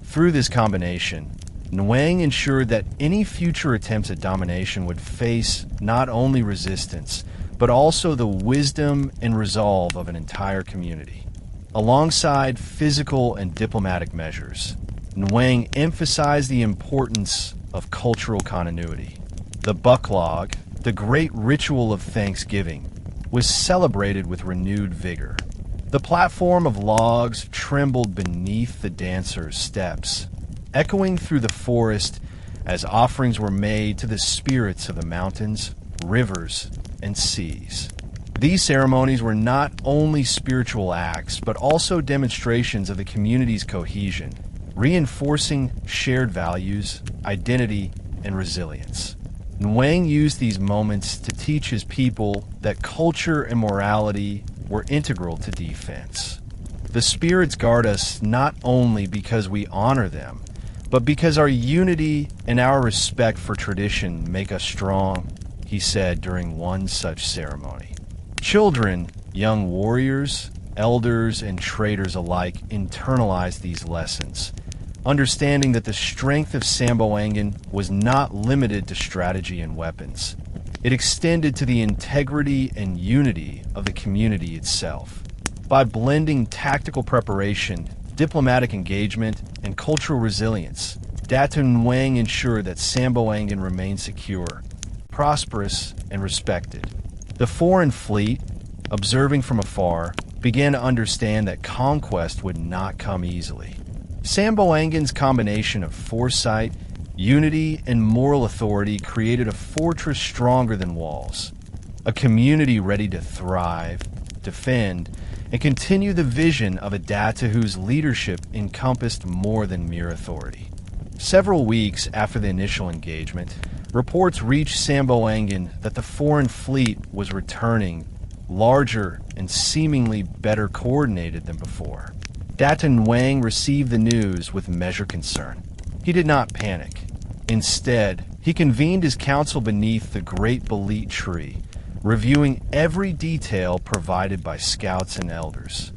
Through this combination, N'wang ensured that any future attempts at domination would face not only resistance, but also the wisdom and resolve of an entire community. Alongside physical and diplomatic measures, N'wang emphasized the importance of cultural continuity. The Buklog, the great ritual of Thanksgiving, was celebrated with renewed vigor. The platform of logs trembled beneath the dancers' steps, echoing through the forest as offerings were made to the spirits of the mountains, rivers, and seas. These ceremonies were not only spiritual acts, but also demonstrations of the community's cohesion, reinforcing shared values, identity, and resilience. N'wang used these moments to teach his people that culture and morality were integral to defense. The spirits guard us not only because we honor them, but because our unity and our respect for tradition make us strong, he said during one such ceremony. Children, young warriors, elders, and traders alike internalized these lessons, understanding that the strength of Samboangan was not limited to strategy and weapons. It extended to the integrity and unity of the community itself. By blending tactical preparation, diplomatic engagement, and cultural resilience, Datu N'wang ensured that Samboangan remained secure, prosperous, and respected. The foreign fleet, observing from afar, began to understand that conquest would not come easily. Samboangan's combination of foresight, unity, and moral authority created a fortress stronger than walls, a community ready to thrive, defend, and continue the vision of a Datu whose leadership encompassed more than mere authority. Several weeks after the initial engagement, reports reached Samboangan that the foreign fleet was returning, larger and seemingly better coordinated than before. Datu N'wang received the news with measured concern. He did not panic. Instead, he convened his council beneath the great Buklog tree, reviewing every detail provided by scouts and elders.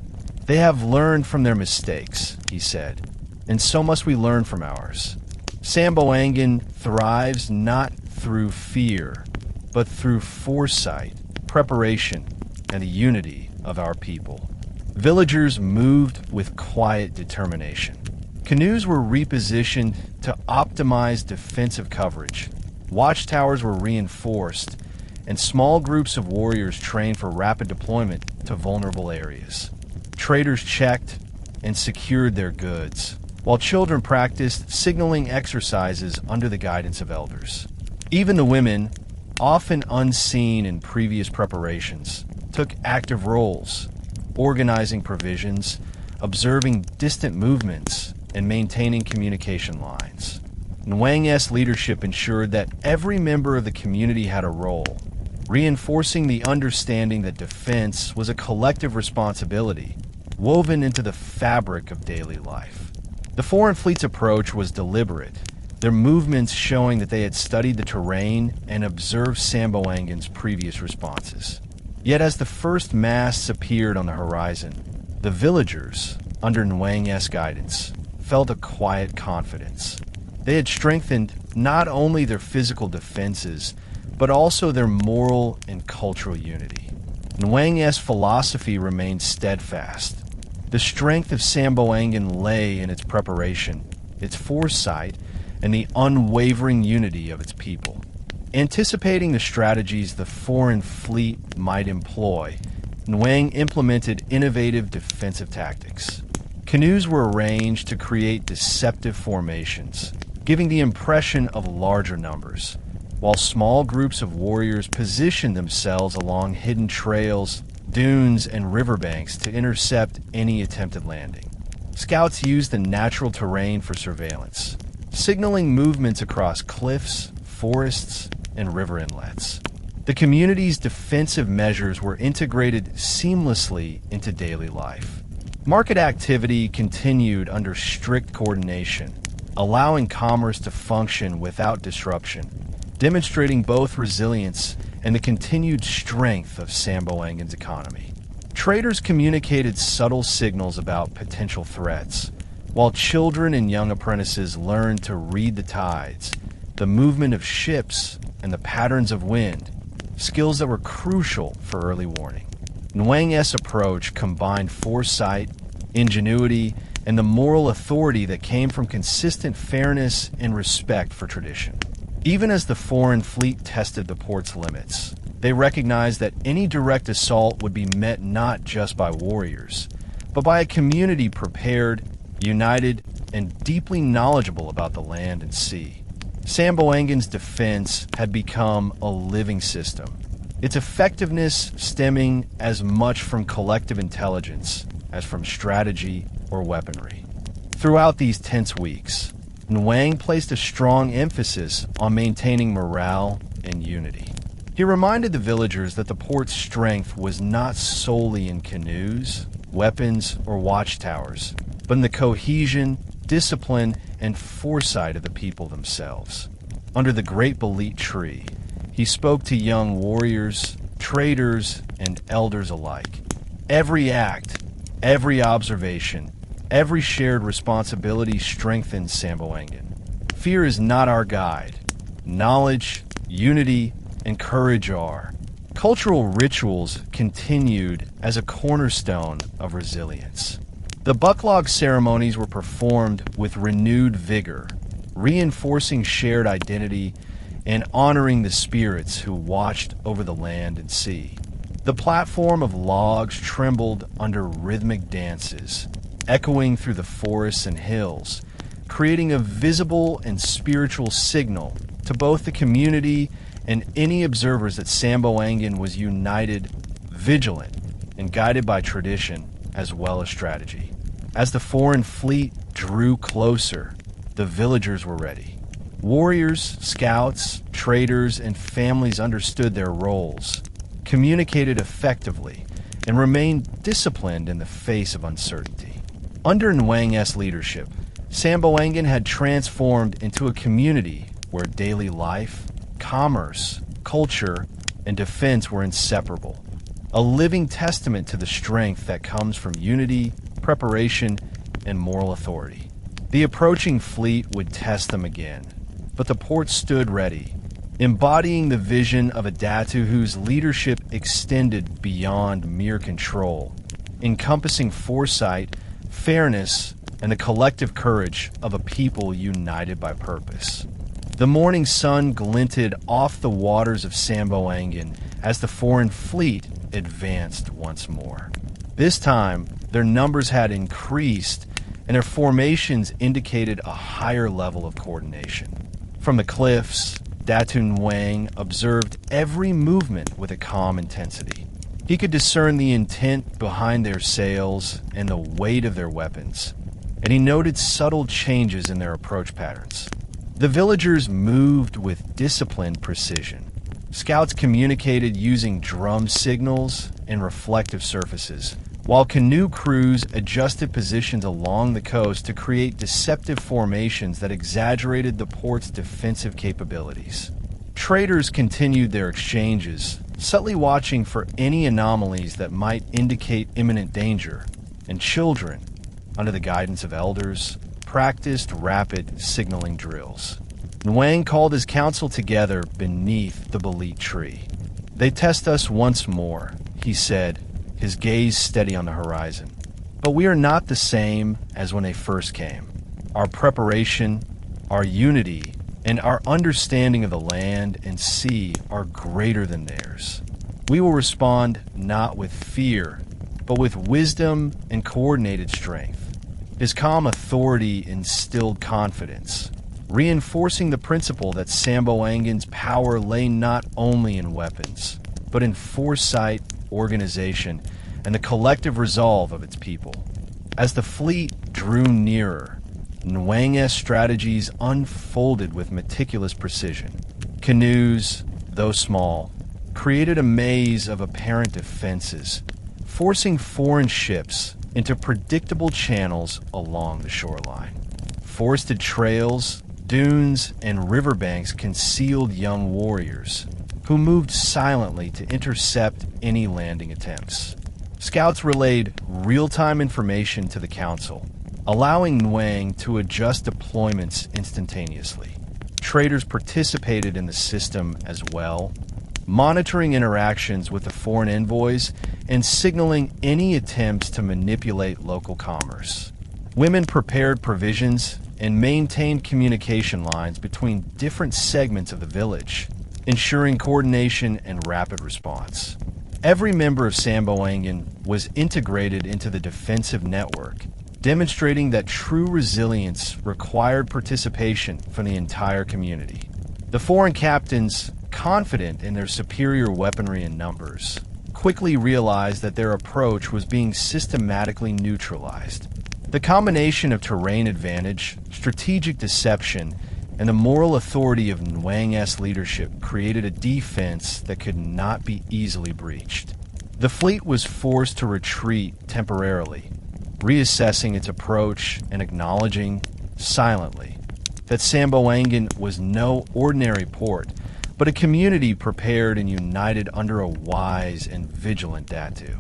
"They have learned from their mistakes," he said, "and so must we learn from ours. Samboangan thrives not through fear, but through foresight, preparation, and the unity of our people." Villagers moved with quiet determination. Canoes were repositioned to optimize defensive coverage. Watchtowers were reinforced, and small groups of warriors trained for rapid deployment to vulnerable areas. Traders checked and secured their goods, while children practiced signaling exercises under the guidance of elders. Even the women, often unseen in previous preparations, took active roles, organizing provisions, observing distant movements, and maintaining communication lines. N'wang's leadership ensured that every member of the community had a role, reinforcing the understanding that defense was a collective responsibility woven into the fabric of daily life. The foreign fleet's approach was deliberate, their movements showing that they had studied the terrain and observed Samboangan's previous responses. Yet as the first masts appeared on the horizon, the villagers, under N'wang's guidance, felt a quiet confidence. They had strengthened not only their physical defenses, but also their moral and cultural unity. N'wang's philosophy remained steadfast. The strength of Samboangan lay in its preparation, its foresight, and the unwavering unity of its people. Anticipating the strategies the foreign fleet might employ, N'wang implemented innovative defensive tactics. Canoes were arranged to create deceptive formations, giving the impression of larger numbers, while small groups of warriors positioned themselves along hidden trails, dunes, and riverbanks to intercept any attempted landing. Scouts used the natural terrain for surveillance, signaling movements across cliffs, forests, and river inlets. The community's defensive measures were integrated seamlessly into daily life. Market activity continued under strict coordination, allowing commerce to function without disruption, demonstrating both resilience and the continued strength of Samboangan's economy. Traders communicated subtle signals about potential threats, while children and young apprentices learned to read the tides, the movement of ships, and the patterns of wind, skills that were crucial for early warning. N'wang's approach combined foresight, ingenuity, and the moral authority that came from consistent fairness and respect for tradition. Even as the foreign fleet tested the port's limits, they recognized that any direct assault would be met not just by warriors, but by a community prepared, united, and deeply knowledgeable about the land and sea. Samboangan's defense had become a living system, its effectiveness stemming as much from collective intelligence as from strategy or weaponry. Throughout these tense weeks, N'wang placed a strong emphasis on maintaining morale and unity. He reminded the villagers that the port's strength was not solely in canoes, weapons, or watchtowers, but in the cohesion, discipline, and foresight of the people themselves. Under the great Buklog tree, he spoke to young warriors, traders, and elders alike. Every act, every observation, every shared responsibility strengthens Samboangan. Fear is not our guide. Knowledge, unity, and courage are. Cultural rituals continued as a cornerstone of resilience. The Buklog ceremonies were performed with renewed vigor, reinforcing shared identity and honoring the spirits who watched over the land and sea. The platform of logs trembled under rhythmic dances, echoing through the forests and hills, creating a visible and spiritual signal to both the community and any observers that Samboangan was united, vigilant, and guided by tradition as well as strategy. As the foreign fleet drew closer, the villagers were ready. Warriors, scouts, traders, and families understood their roles, communicated effectively, and remained disciplined in the face of uncertainty. Under N'wang's leadership, Samboangan had transformed into a community where daily life, commerce, culture, and defense were inseparable, a living testament to the strength that comes from unity, preparation, and moral authority. The approaching fleet would test them again, but the port stood ready, embodying the vision of a Datu whose leadership extended beyond mere control, encompassing foresight, fairness, and the collective courage of a people united by purpose. The morning sun glinted off the waters of Samboangan as the foreign fleet advanced once more. This time, their numbers had increased, and their formations indicated a higher level of coordination. From the cliffs, Datu N'wang observed every movement with a calm intensity. He could discern the intent behind their sails and the weight of their weapons, and he noted subtle changes in their approach patterns. The villagers moved with disciplined precision. Scouts communicated using drum signals and reflective surfaces, while canoe crews adjusted positions along the coast to create deceptive formations that exaggerated the port's defensive capabilities. Traders continued their exchanges, subtly watching for any anomalies that might indicate imminent danger, and children, under the guidance of elders, practiced rapid signaling drills. N'wang called his council together beneath the Belit tree. "They test us once more," he said, his gaze steady on the horizon. "But we are not the same as when they first came. Our preparation, our unity, and our understanding of the land and sea are greater than theirs. We will respond not with fear, but with wisdom and coordinated strength." His calm authority instilled confidence, reinforcing the principle that Samboangan's power lay not only in weapons, but in foresight, organization, and the collective resolve of its people. As the fleet drew nearer, N'wang's strategies unfolded with meticulous precision. Canoes, though small, created a maze of apparent defenses, forcing foreign ships into predictable channels along the shoreline. Forested trails, dunes, and riverbanks concealed young warriors, who moved silently to intercept any landing attempts. Scouts relayed real-time information to the council, allowing N'wang to adjust deployments instantaneously. Traders participated in the system as well, monitoring interactions with the foreign envoys and signaling any attempts to manipulate local commerce. Women prepared provisions and maintained communication lines between different segments of the village, ensuring coordination and rapid response. Every member of Samboangan was integrated into the defensive network, demonstrating that true resilience required participation from the entire community. The foreign captains, confident in their superior weaponry and numbers, quickly realized that their approach was being systematically neutralized. The combination of terrain advantage, strategic deception, and the moral authority of N'wang's leadership created a defense that could not be easily breached. The fleet was forced to retreat temporarily, reassessing its approach and acknowledging, silently, that Samboangan was no ordinary port, but a community prepared and united under a wise and vigilant Datu.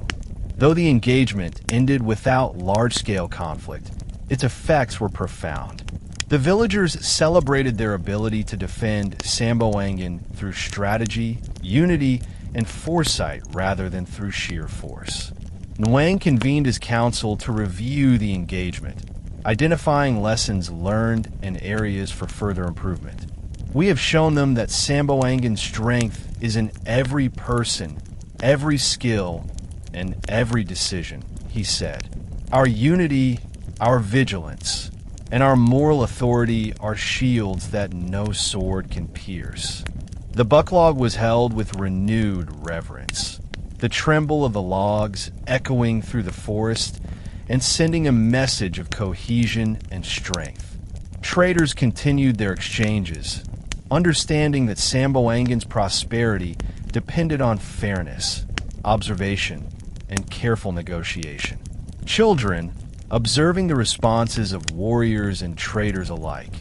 Though the engagement ended without large-scale conflict, its effects were profound. The villagers celebrated their ability to defend Samboangan through strategy, unity, and foresight rather than through sheer force. N'wang convened his council to review the engagement, identifying lessons learned and areas for further improvement. We have shown them that Samboangan strength is in every person, every skill, and every decision, he said. Our unity, our vigilance, and our moral authority are shields that no sword can pierce. The Buklog was held with renewed reverence, the tremble of the logs echoing through the forest and sending a message of cohesion and strength. Traders continued their exchanges, understanding that Samboangan's prosperity depended on fairness, observation, and careful negotiation. Children, observing the responses of warriors and traders alike,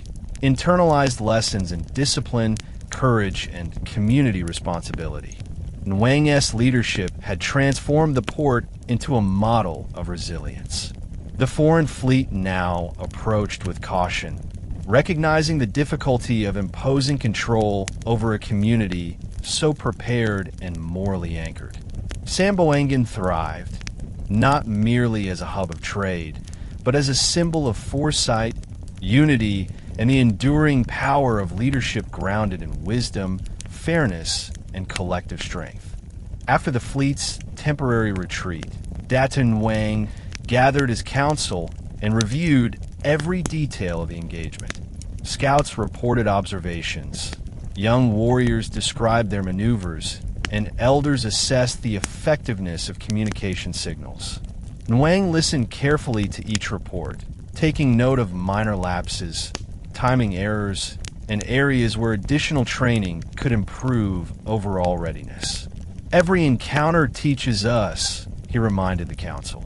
internalized lessons in discipline, courage, and community responsibility. N'wang's leadership had transformed the port into a model of resilience. The foreign fleet now approached with caution, recognizing the difficulty of imposing control over a community so prepared and morally anchored. Samboangan thrived, not merely as a hub of trade, but as a symbol of foresight, unity, and the enduring power of leadership grounded in wisdom, fairness, and collective strength. After the fleet's temporary retreat, Datu N'wang gathered his council and reviewed every detail of the engagement. Scouts reported observations, young warriors described their maneuvers, and elders assessed the effectiveness of communication signals. N'wang listened carefully to each report, taking note of minor lapses, timing errors, and areas where additional training could improve overall readiness. Every encounter teaches us, he reminded the council.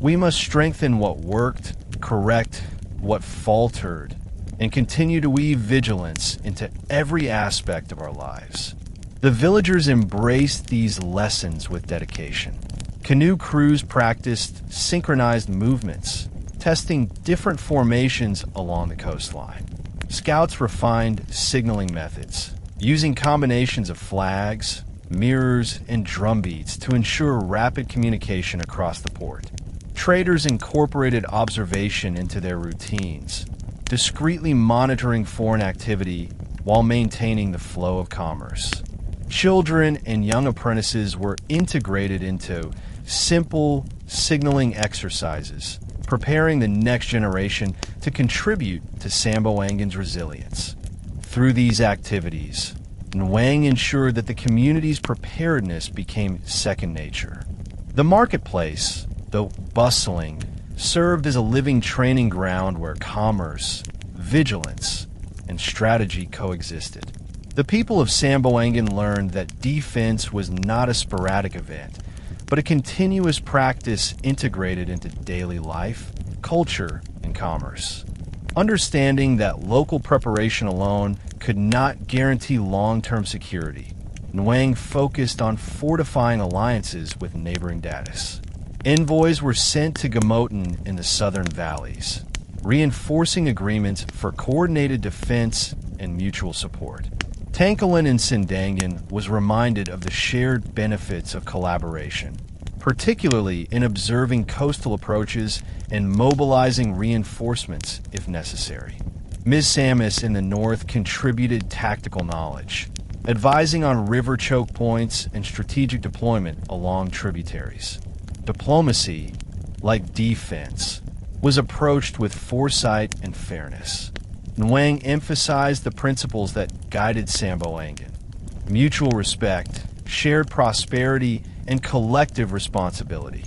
We must strengthen what worked, correct what faltered, and continue to weave vigilance into every aspect of our lives. The villagers embraced these lessons with dedication. Canoe crews practiced synchronized movements, testing different formations along the coastline. Scouts refined signaling methods, using combinations of flags, mirrors, and drumbeats to ensure rapid communication across the port. Traders incorporated observation into their routines, discreetly monitoring foreign activity while maintaining the flow of commerce. Children and young apprentices were integrated into simple signaling exercises, preparing the next generation to contribute to Samboangan's resilience. Through these activities, N'wang ensured that the community's preparedness became second nature. The marketplace, though bustling, served as a living training ground where commerce, vigilance, and strategy coexisted. The people of Samboangan learned that defense was not a sporadic event, but a continuous practice integrated into daily life, culture, and commerce. Understanding that local preparation alone could not guarantee long-term security, N'wang focused on fortifying alliances with neighboring Datus. Envoys were sent to Gamotan in the southern valleys, reinforcing agreements for coordinated defense and mutual support. Tankalin in Sindangan was reminded of the shared benefits of collaboration, particularly in observing coastal approaches and mobilizing reinforcements if necessary. Ms. Samus in the north contributed tactical knowledge, advising on river choke points and strategic deployment along tributaries. Diplomacy, like defense, was approached with foresight and fairness. N'wang emphasized the principles that guided Samboangan: mutual respect, shared prosperity, and collective responsibility.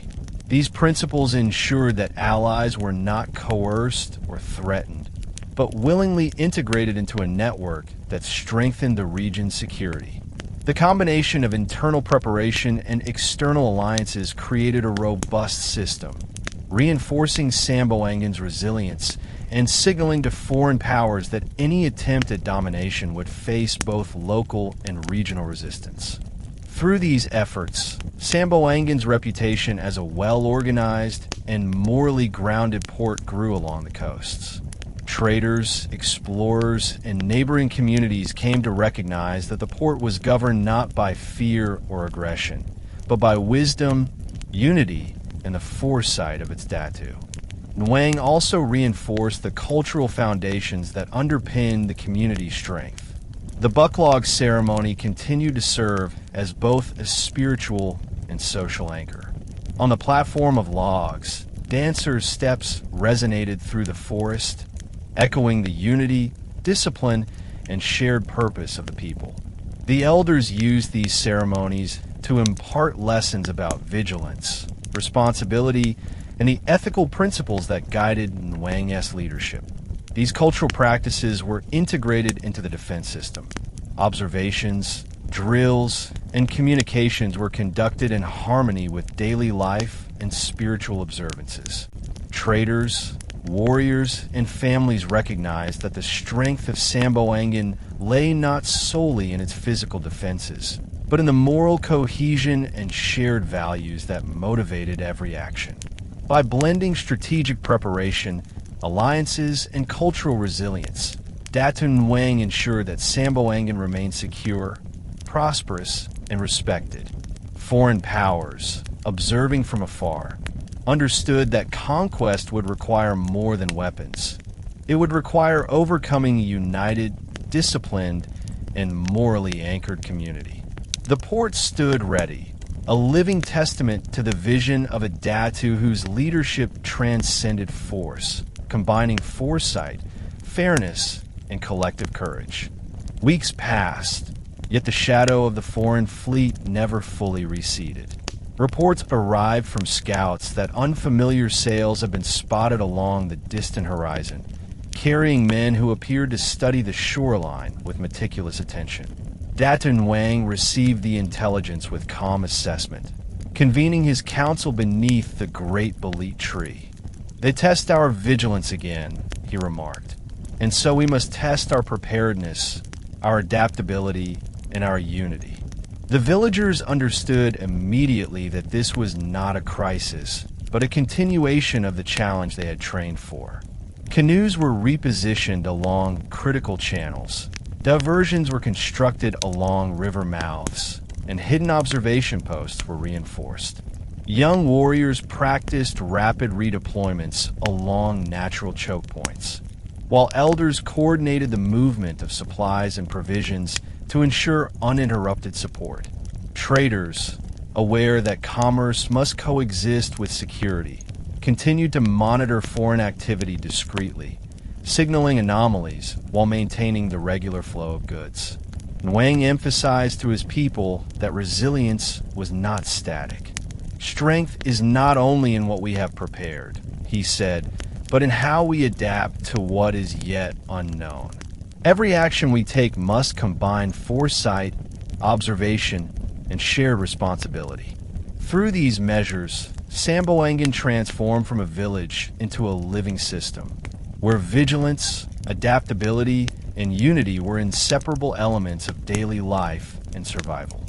These principles ensured that allies were not coerced or threatened, but willingly integrated into a network that strengthened the region's security. The combination of internal preparation and external alliances created a robust system, reinforcing Samboangan's resilience and signaling to foreign powers that any attempt at domination would face both local and regional resistance. Through these efforts, Samboangan's reputation as a well-organized and morally grounded port grew along the coasts. Traders, explorers, and neighboring communities came to recognize that the port was governed not by fear or aggression, but by wisdom, unity, and the foresight of its Datu. N'wang also reinforced the cultural foundations that underpin the community's strength. The Buklog ceremony continued to serve as both a spiritual and social anchor. On the platform of logs, dancers' steps resonated through the forest, echoing the unity, discipline, and shared purpose of the people. The elders used these ceremonies to impart lessons about vigilance, responsibility, and the ethical principles that guided N'wang's leadership. These cultural practices were integrated into the defense system. Observations, drills, and communications were conducted in harmony with daily life and spiritual observances. Traders, warriors, and families recognized that the strength of Samboangan lay not solely in its physical defenses, but in the moral cohesion and shared values that motivated every action. By blending strategic preparation, alliances, and cultural resilience, Datu N'wang ensured that Samboangan remained secure, prosperous, and respected. Foreign powers, observing from afar, understood that conquest would require more than weapons. It would require overcoming a united, disciplined, and morally anchored community. The port stood ready, a living testament to the vision of a Datu whose leadership transcended force, combining foresight, fairness, and collective courage. Weeks passed, yet the shadow of the foreign fleet never fully receded. Reports arrived from scouts that unfamiliar sails had been spotted along the distant horizon, carrying men who appeared to study the shoreline with meticulous attention. Datu N'wang received the intelligence with calm assessment, convening his council beneath the great bolete tree. "They test our vigilance again," he remarked, "and so we must test our preparedness, our adaptability, and our unity." The villagers understood immediately that this was not a crisis, but a continuation of the challenge they had trained for. Canoes were repositioned along critical channels. Diversions were constructed along river mouths, and hidden observation posts were reinforced. Young warriors practiced rapid redeployments along natural choke points, while elders coordinated the movement of supplies and provisions to ensure uninterrupted support. Traders, aware that commerce must coexist with security, continued to monitor foreign activity discreetly, signaling anomalies while maintaining the regular flow of goods. N'wang emphasized to his people that resilience was not static. "Strength is not only in what we have prepared," he said, "but in how we adapt to what is yet unknown. Every action we take must combine foresight, observation, and shared responsibility." Through these measures, Samboangan transformed from a village into a living system, where vigilance, adaptability, and unity were inseparable elements of daily life and survival.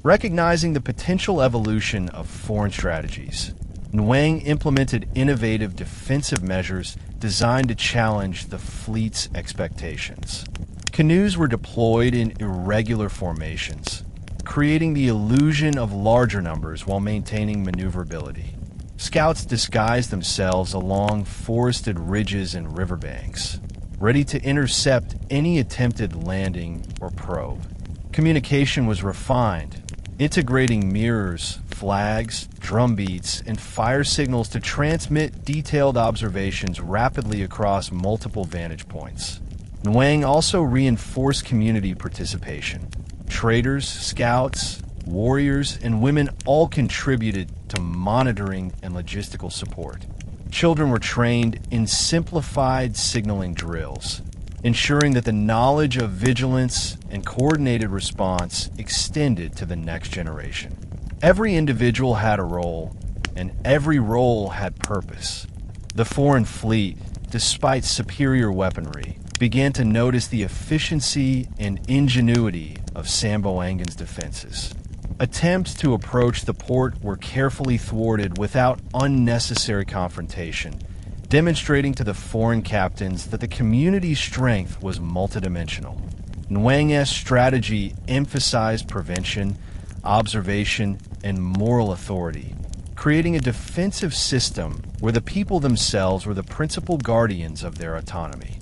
Recognizing the potential evolution of foreign strategies, N'wang implemented innovative defensive measures designed to challenge the fleet's expectations. Canoes were deployed in irregular formations, creating the illusion of larger numbers while maintaining maneuverability. Scouts disguised themselves along forested ridges and riverbanks, ready to intercept any attempted landing or probe. Communication was refined, integrating mirrors, flags, drumbeats, and fire signals to transmit detailed observations rapidly across multiple vantage points. N'wang also reinforced community participation. Traders, scouts, warriors, and women all contributed to monitoring and logistical support. Children were trained in simplified signaling drills, ensuring that the knowledge of vigilance and coordinated response extended to the next generation. Every individual had a role, and every role had purpose. The foreign fleet, despite superior weaponry, began to notice the efficiency and ingenuity of Samboangan's defenses. Attempts to approach the port were carefully thwarted without unnecessary confrontation, demonstrating to the foreign captains that the community's strength was multidimensional. N'wang's strategy emphasized prevention, observation, and moral authority, creating a defensive system where the people themselves were the principal guardians of their autonomy.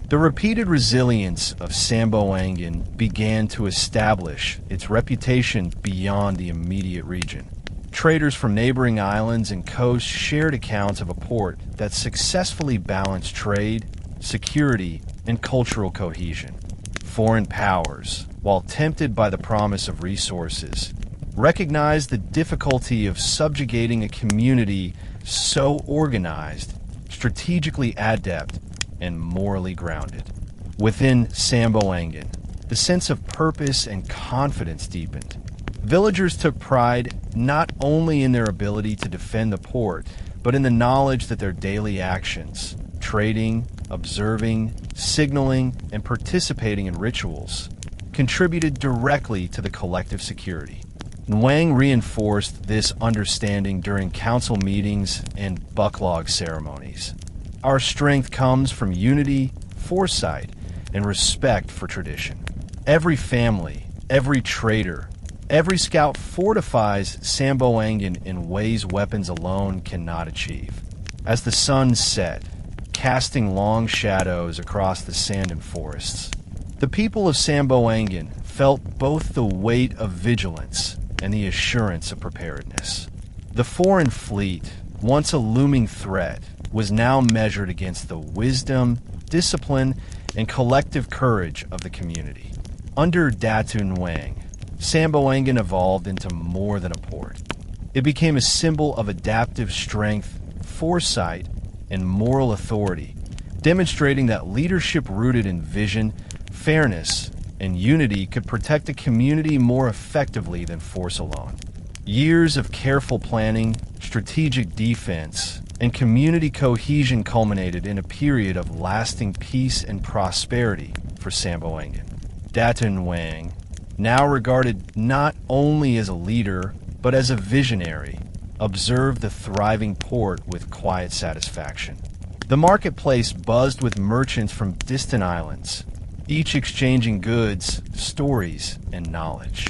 The repeated resilience of Samboangan began to establish its reputation beyond the immediate region. Traders from neighboring islands and coasts shared accounts of a port that successfully balanced trade, security, and cultural cohesion. Foreign powers, while tempted by the promise of resources, recognized the difficulty of subjugating a community so organized, strategically adept, and morally grounded. Within Samboangan, the sense of purpose and confidence deepened. Villagers took pride not only in their ability to defend the port, but in the knowledge that their daily actions, trading, observing, signaling, and participating in rituals, contributed directly to the collective security. N'wang reinforced this understanding during council meetings and Buklog ceremonies. Our strength comes from unity, foresight, and respect for tradition. Every family, every trader, every scout fortifies Samboangan in ways weapons alone cannot achieve. As the sun set, casting long shadows across the sand and forests, the people of Samboangan felt both the weight of vigilance and the assurance of preparedness. The foreign fleet, once a looming threat, was now measured against the wisdom, discipline, and collective courage of the community. Under Datu N'wang, Samboangan evolved into more than a port. It became a symbol of adaptive strength, foresight, and moral authority, demonstrating that leadership rooted in vision, fairness, and unity could protect a community more effectively than force alone. Years of careful planning, strategic defense, and community cohesion culminated in a period of lasting peace and prosperity for Samboangan. Datu N'wang, now regarded not only as a leader, but as a visionary, observed the thriving port with quiet satisfaction. The marketplace buzzed with merchants from distant islands, each exchanging goods, stories, and knowledge.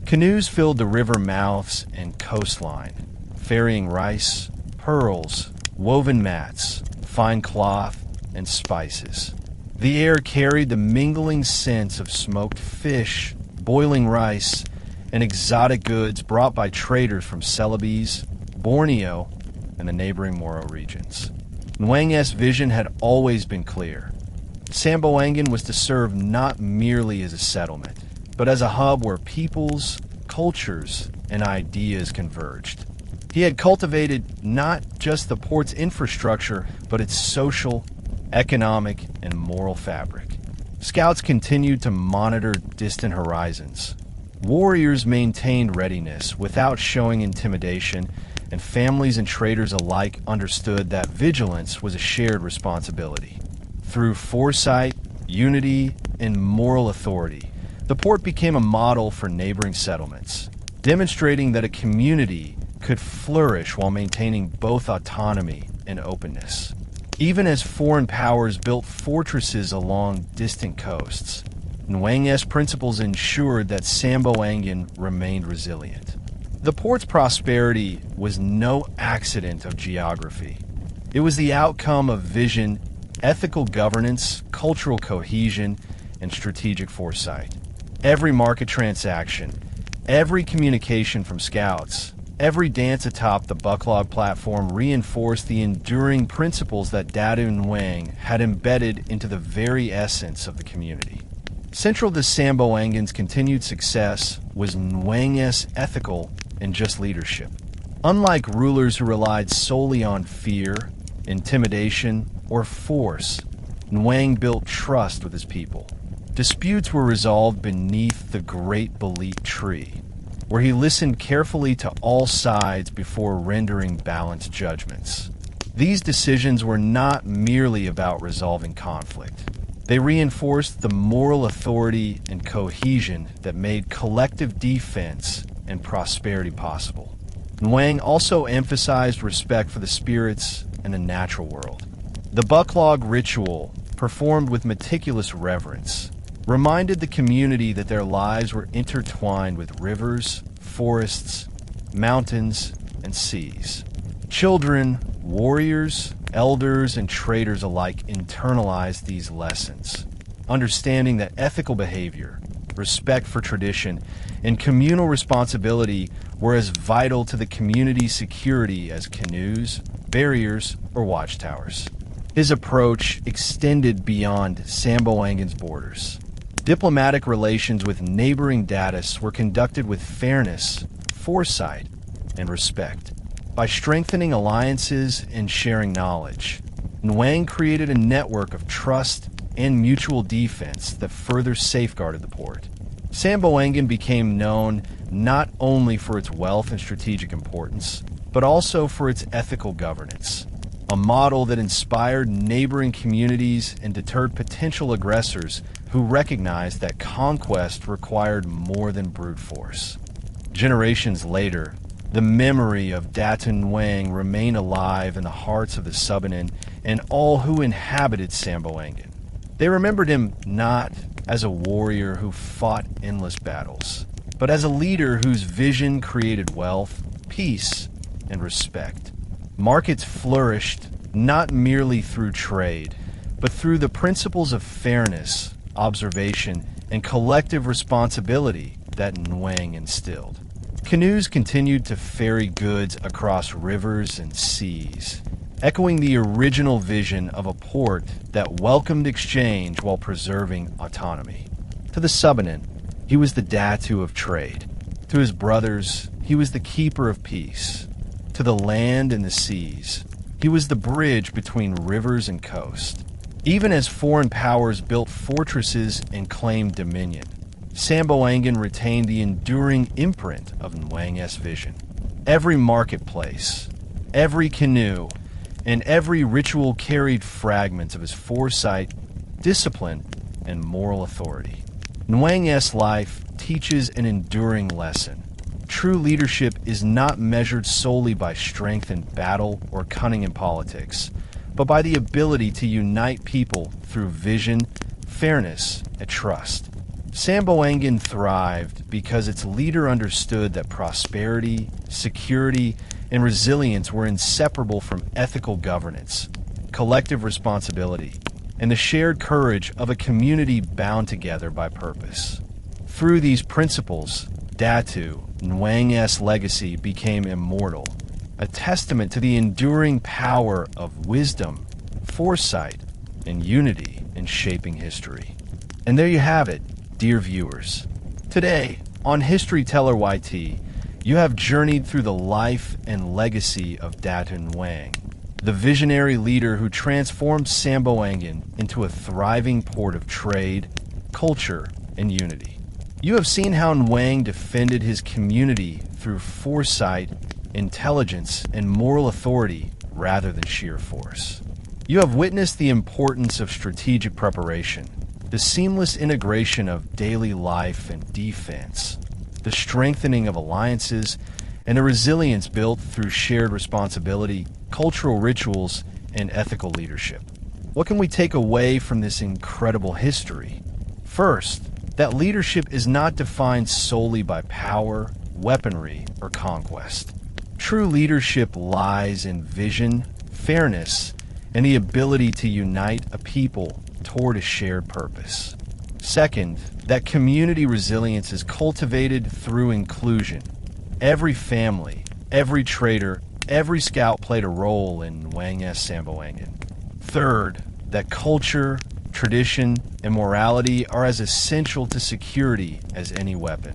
Canoes filled the river mouths and coastline, ferrying rice, pearls, woven mats, fine cloth, and spices. The air carried the mingling scents of smoked fish, boiling rice, and exotic goods brought by traders from Celebes, Borneo, and the neighboring Moro regions. N'wang's vision had always been clear. Samboangan was to serve not merely as a settlement, but as a hub where peoples, cultures, and ideas converged. He had cultivated not just the port's infrastructure, but its social, economic, and moral fabric. Scouts continued to monitor distant horizons. Warriors maintained readiness without showing intimidation, and families and traders alike understood that vigilance was a shared responsibility. Through foresight, unity, and moral authority, the port became a model for neighboring settlements, demonstrating that a community could flourish while maintaining both autonomy and openness. Even as foreign powers built fortresses along distant coasts, N'wang's principles ensured that Samboangan remained resilient. The port's prosperity was no accident of geography. It was the outcome of vision, ethical governance, cultural cohesion, and strategic foresight. Every market transaction, every communication from scouts, every dance atop the Buklog platform reinforced the enduring principles that Datu N'wang had embedded into the very essence of the community. Central to Samboangan's continued success was N'wang's ethical and just leadership. Unlike rulers who relied solely on fear, intimidation, or force, N'wang built trust with his people. Disputes were resolved beneath the great Belite tree, where he listened carefully to all sides before rendering balanced judgments. These decisions were not merely about resolving conflict. They reinforced the moral authority and cohesion that made collective defense and prosperity possible. N'wang also emphasized respect for the spirits and the natural world. The Buklog ritual, performed with meticulous reverence, reminded the community that their lives were intertwined with rivers, forests, mountains, and seas. Children, warriors, elders, and traders alike internalized these lessons, understanding that ethical behavior, respect for tradition, and communal responsibility were as vital to the community's security as canoes, barriers, or watchtowers. His approach extended beyond Samboangan's borders. Diplomatic relations with neighboring Datus were conducted with fairness, foresight, and respect. By strengthening alliances and sharing knowledge, N'wang created a network of trust and mutual defense that further safeguarded the port. Samboangan became known not only for its wealth and strategic importance, but also for its ethical governance, a model that inspired neighboring communities and deterred potential aggressors who recognized that conquest required more than brute force. Generations later, the memory of Datu N'wang remained alive in the hearts of the Subanen and all who inhabited Samboangan. They remembered him not as a warrior who fought endless battles, but as a leader whose vision created wealth, peace, and respect. Markets flourished not merely through trade, but through the principles of fairness, observation, and collective responsibility that N'wang instilled. Canoes continued to ferry goods across rivers and seas, echoing the original vision of a port that welcomed exchange while preserving autonomy. To the Subanen, he was the Datu of trade. To his brothers, he was the keeper of peace. To the land and the seas, he was the bridge between rivers and coast. Even as foreign powers built fortresses and claimed dominion, Samboangan retained the enduring imprint of N'wang's vision. Every marketplace, every canoe, and every ritual carried fragments of his foresight, discipline, and moral authority. N'wang's life teaches an enduring lesson. True leadership is not measured solely by strength in battle or cunning in politics, but by the ability to unite people through vision, fairness, and trust. Samboangan thrived because its leader understood that prosperity, security, and resilience were inseparable from ethical governance, collective responsibility, and the shared courage of a community bound together by purpose. Through these principles, Datu N'wang's legacy became immortal, a testament to the enduring power of wisdom, foresight, and unity in shaping history. And there you have it, dear viewers. Today, on History Teller YT, you have journeyed through the life and legacy of Datu N'wang, the visionary leader who transformed Samboangan into a thriving port of trade, culture, and unity. You have seen how N'wang defended his community through foresight, intelligence, and moral authority rather than sheer force. You have witnessed the importance of strategic preparation, the seamless integration of daily life and defense, the strengthening of alliances, and the resilience built through shared responsibility, cultural rituals, and ethical leadership. What can we take away from this incredible history? First, that leadership is not defined solely by power, weaponry, or conquest. True leadership lies in vision, fairness, and the ability to unite a people toward a shared purpose. Second, that community resilience is cultivated through inclusion. Every family, every trader, every scout played a role in N'wang's Samboangan. Third, that culture, tradition, and morality are as essential to security as any weapon.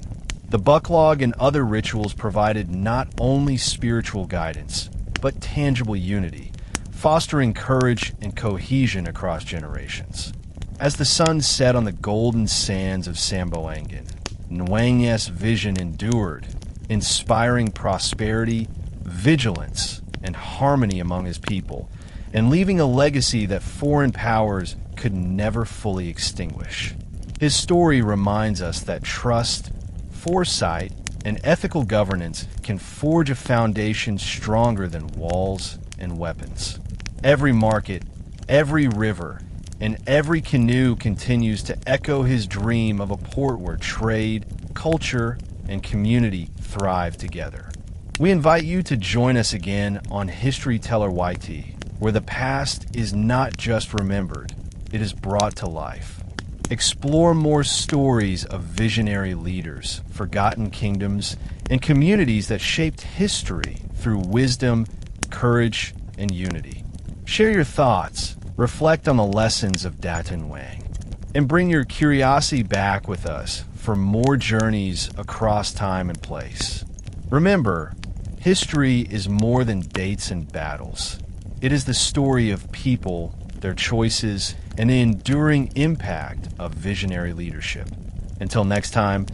The Buklog and other rituals provided not only spiritual guidance, but tangible unity, fostering courage and cohesion across generations. As the sun set on the golden sands of Samboangan, N'wang's vision endured, inspiring prosperity, vigilance, and harmony among his people, and leaving a legacy that foreign powers could never fully extinguish. His story reminds us that trust, foresight, and ethical governance can forge a foundation stronger than walls and weapons. Every market, every river, and every canoe continues to echo his dream of a port where trade, culture, and community thrive together. We invite you to join us again on History Teller YT, where the past is not just remembered, it is brought to life. Explore more stories of visionary leaders, forgotten kingdoms, and communities that shaped history through wisdom, courage, and unity. Share your thoughts, reflect on the lessons of Datu N'wang, and bring your curiosity back with us for more journeys across time and place. Remember, history is more than dates and battles. It is the story of people, their choices, and the enduring impact of visionary leadership. Until next time,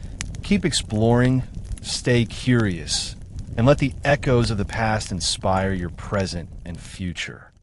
keep exploring, stay curious, and let the echoes of the past inspire your present and future.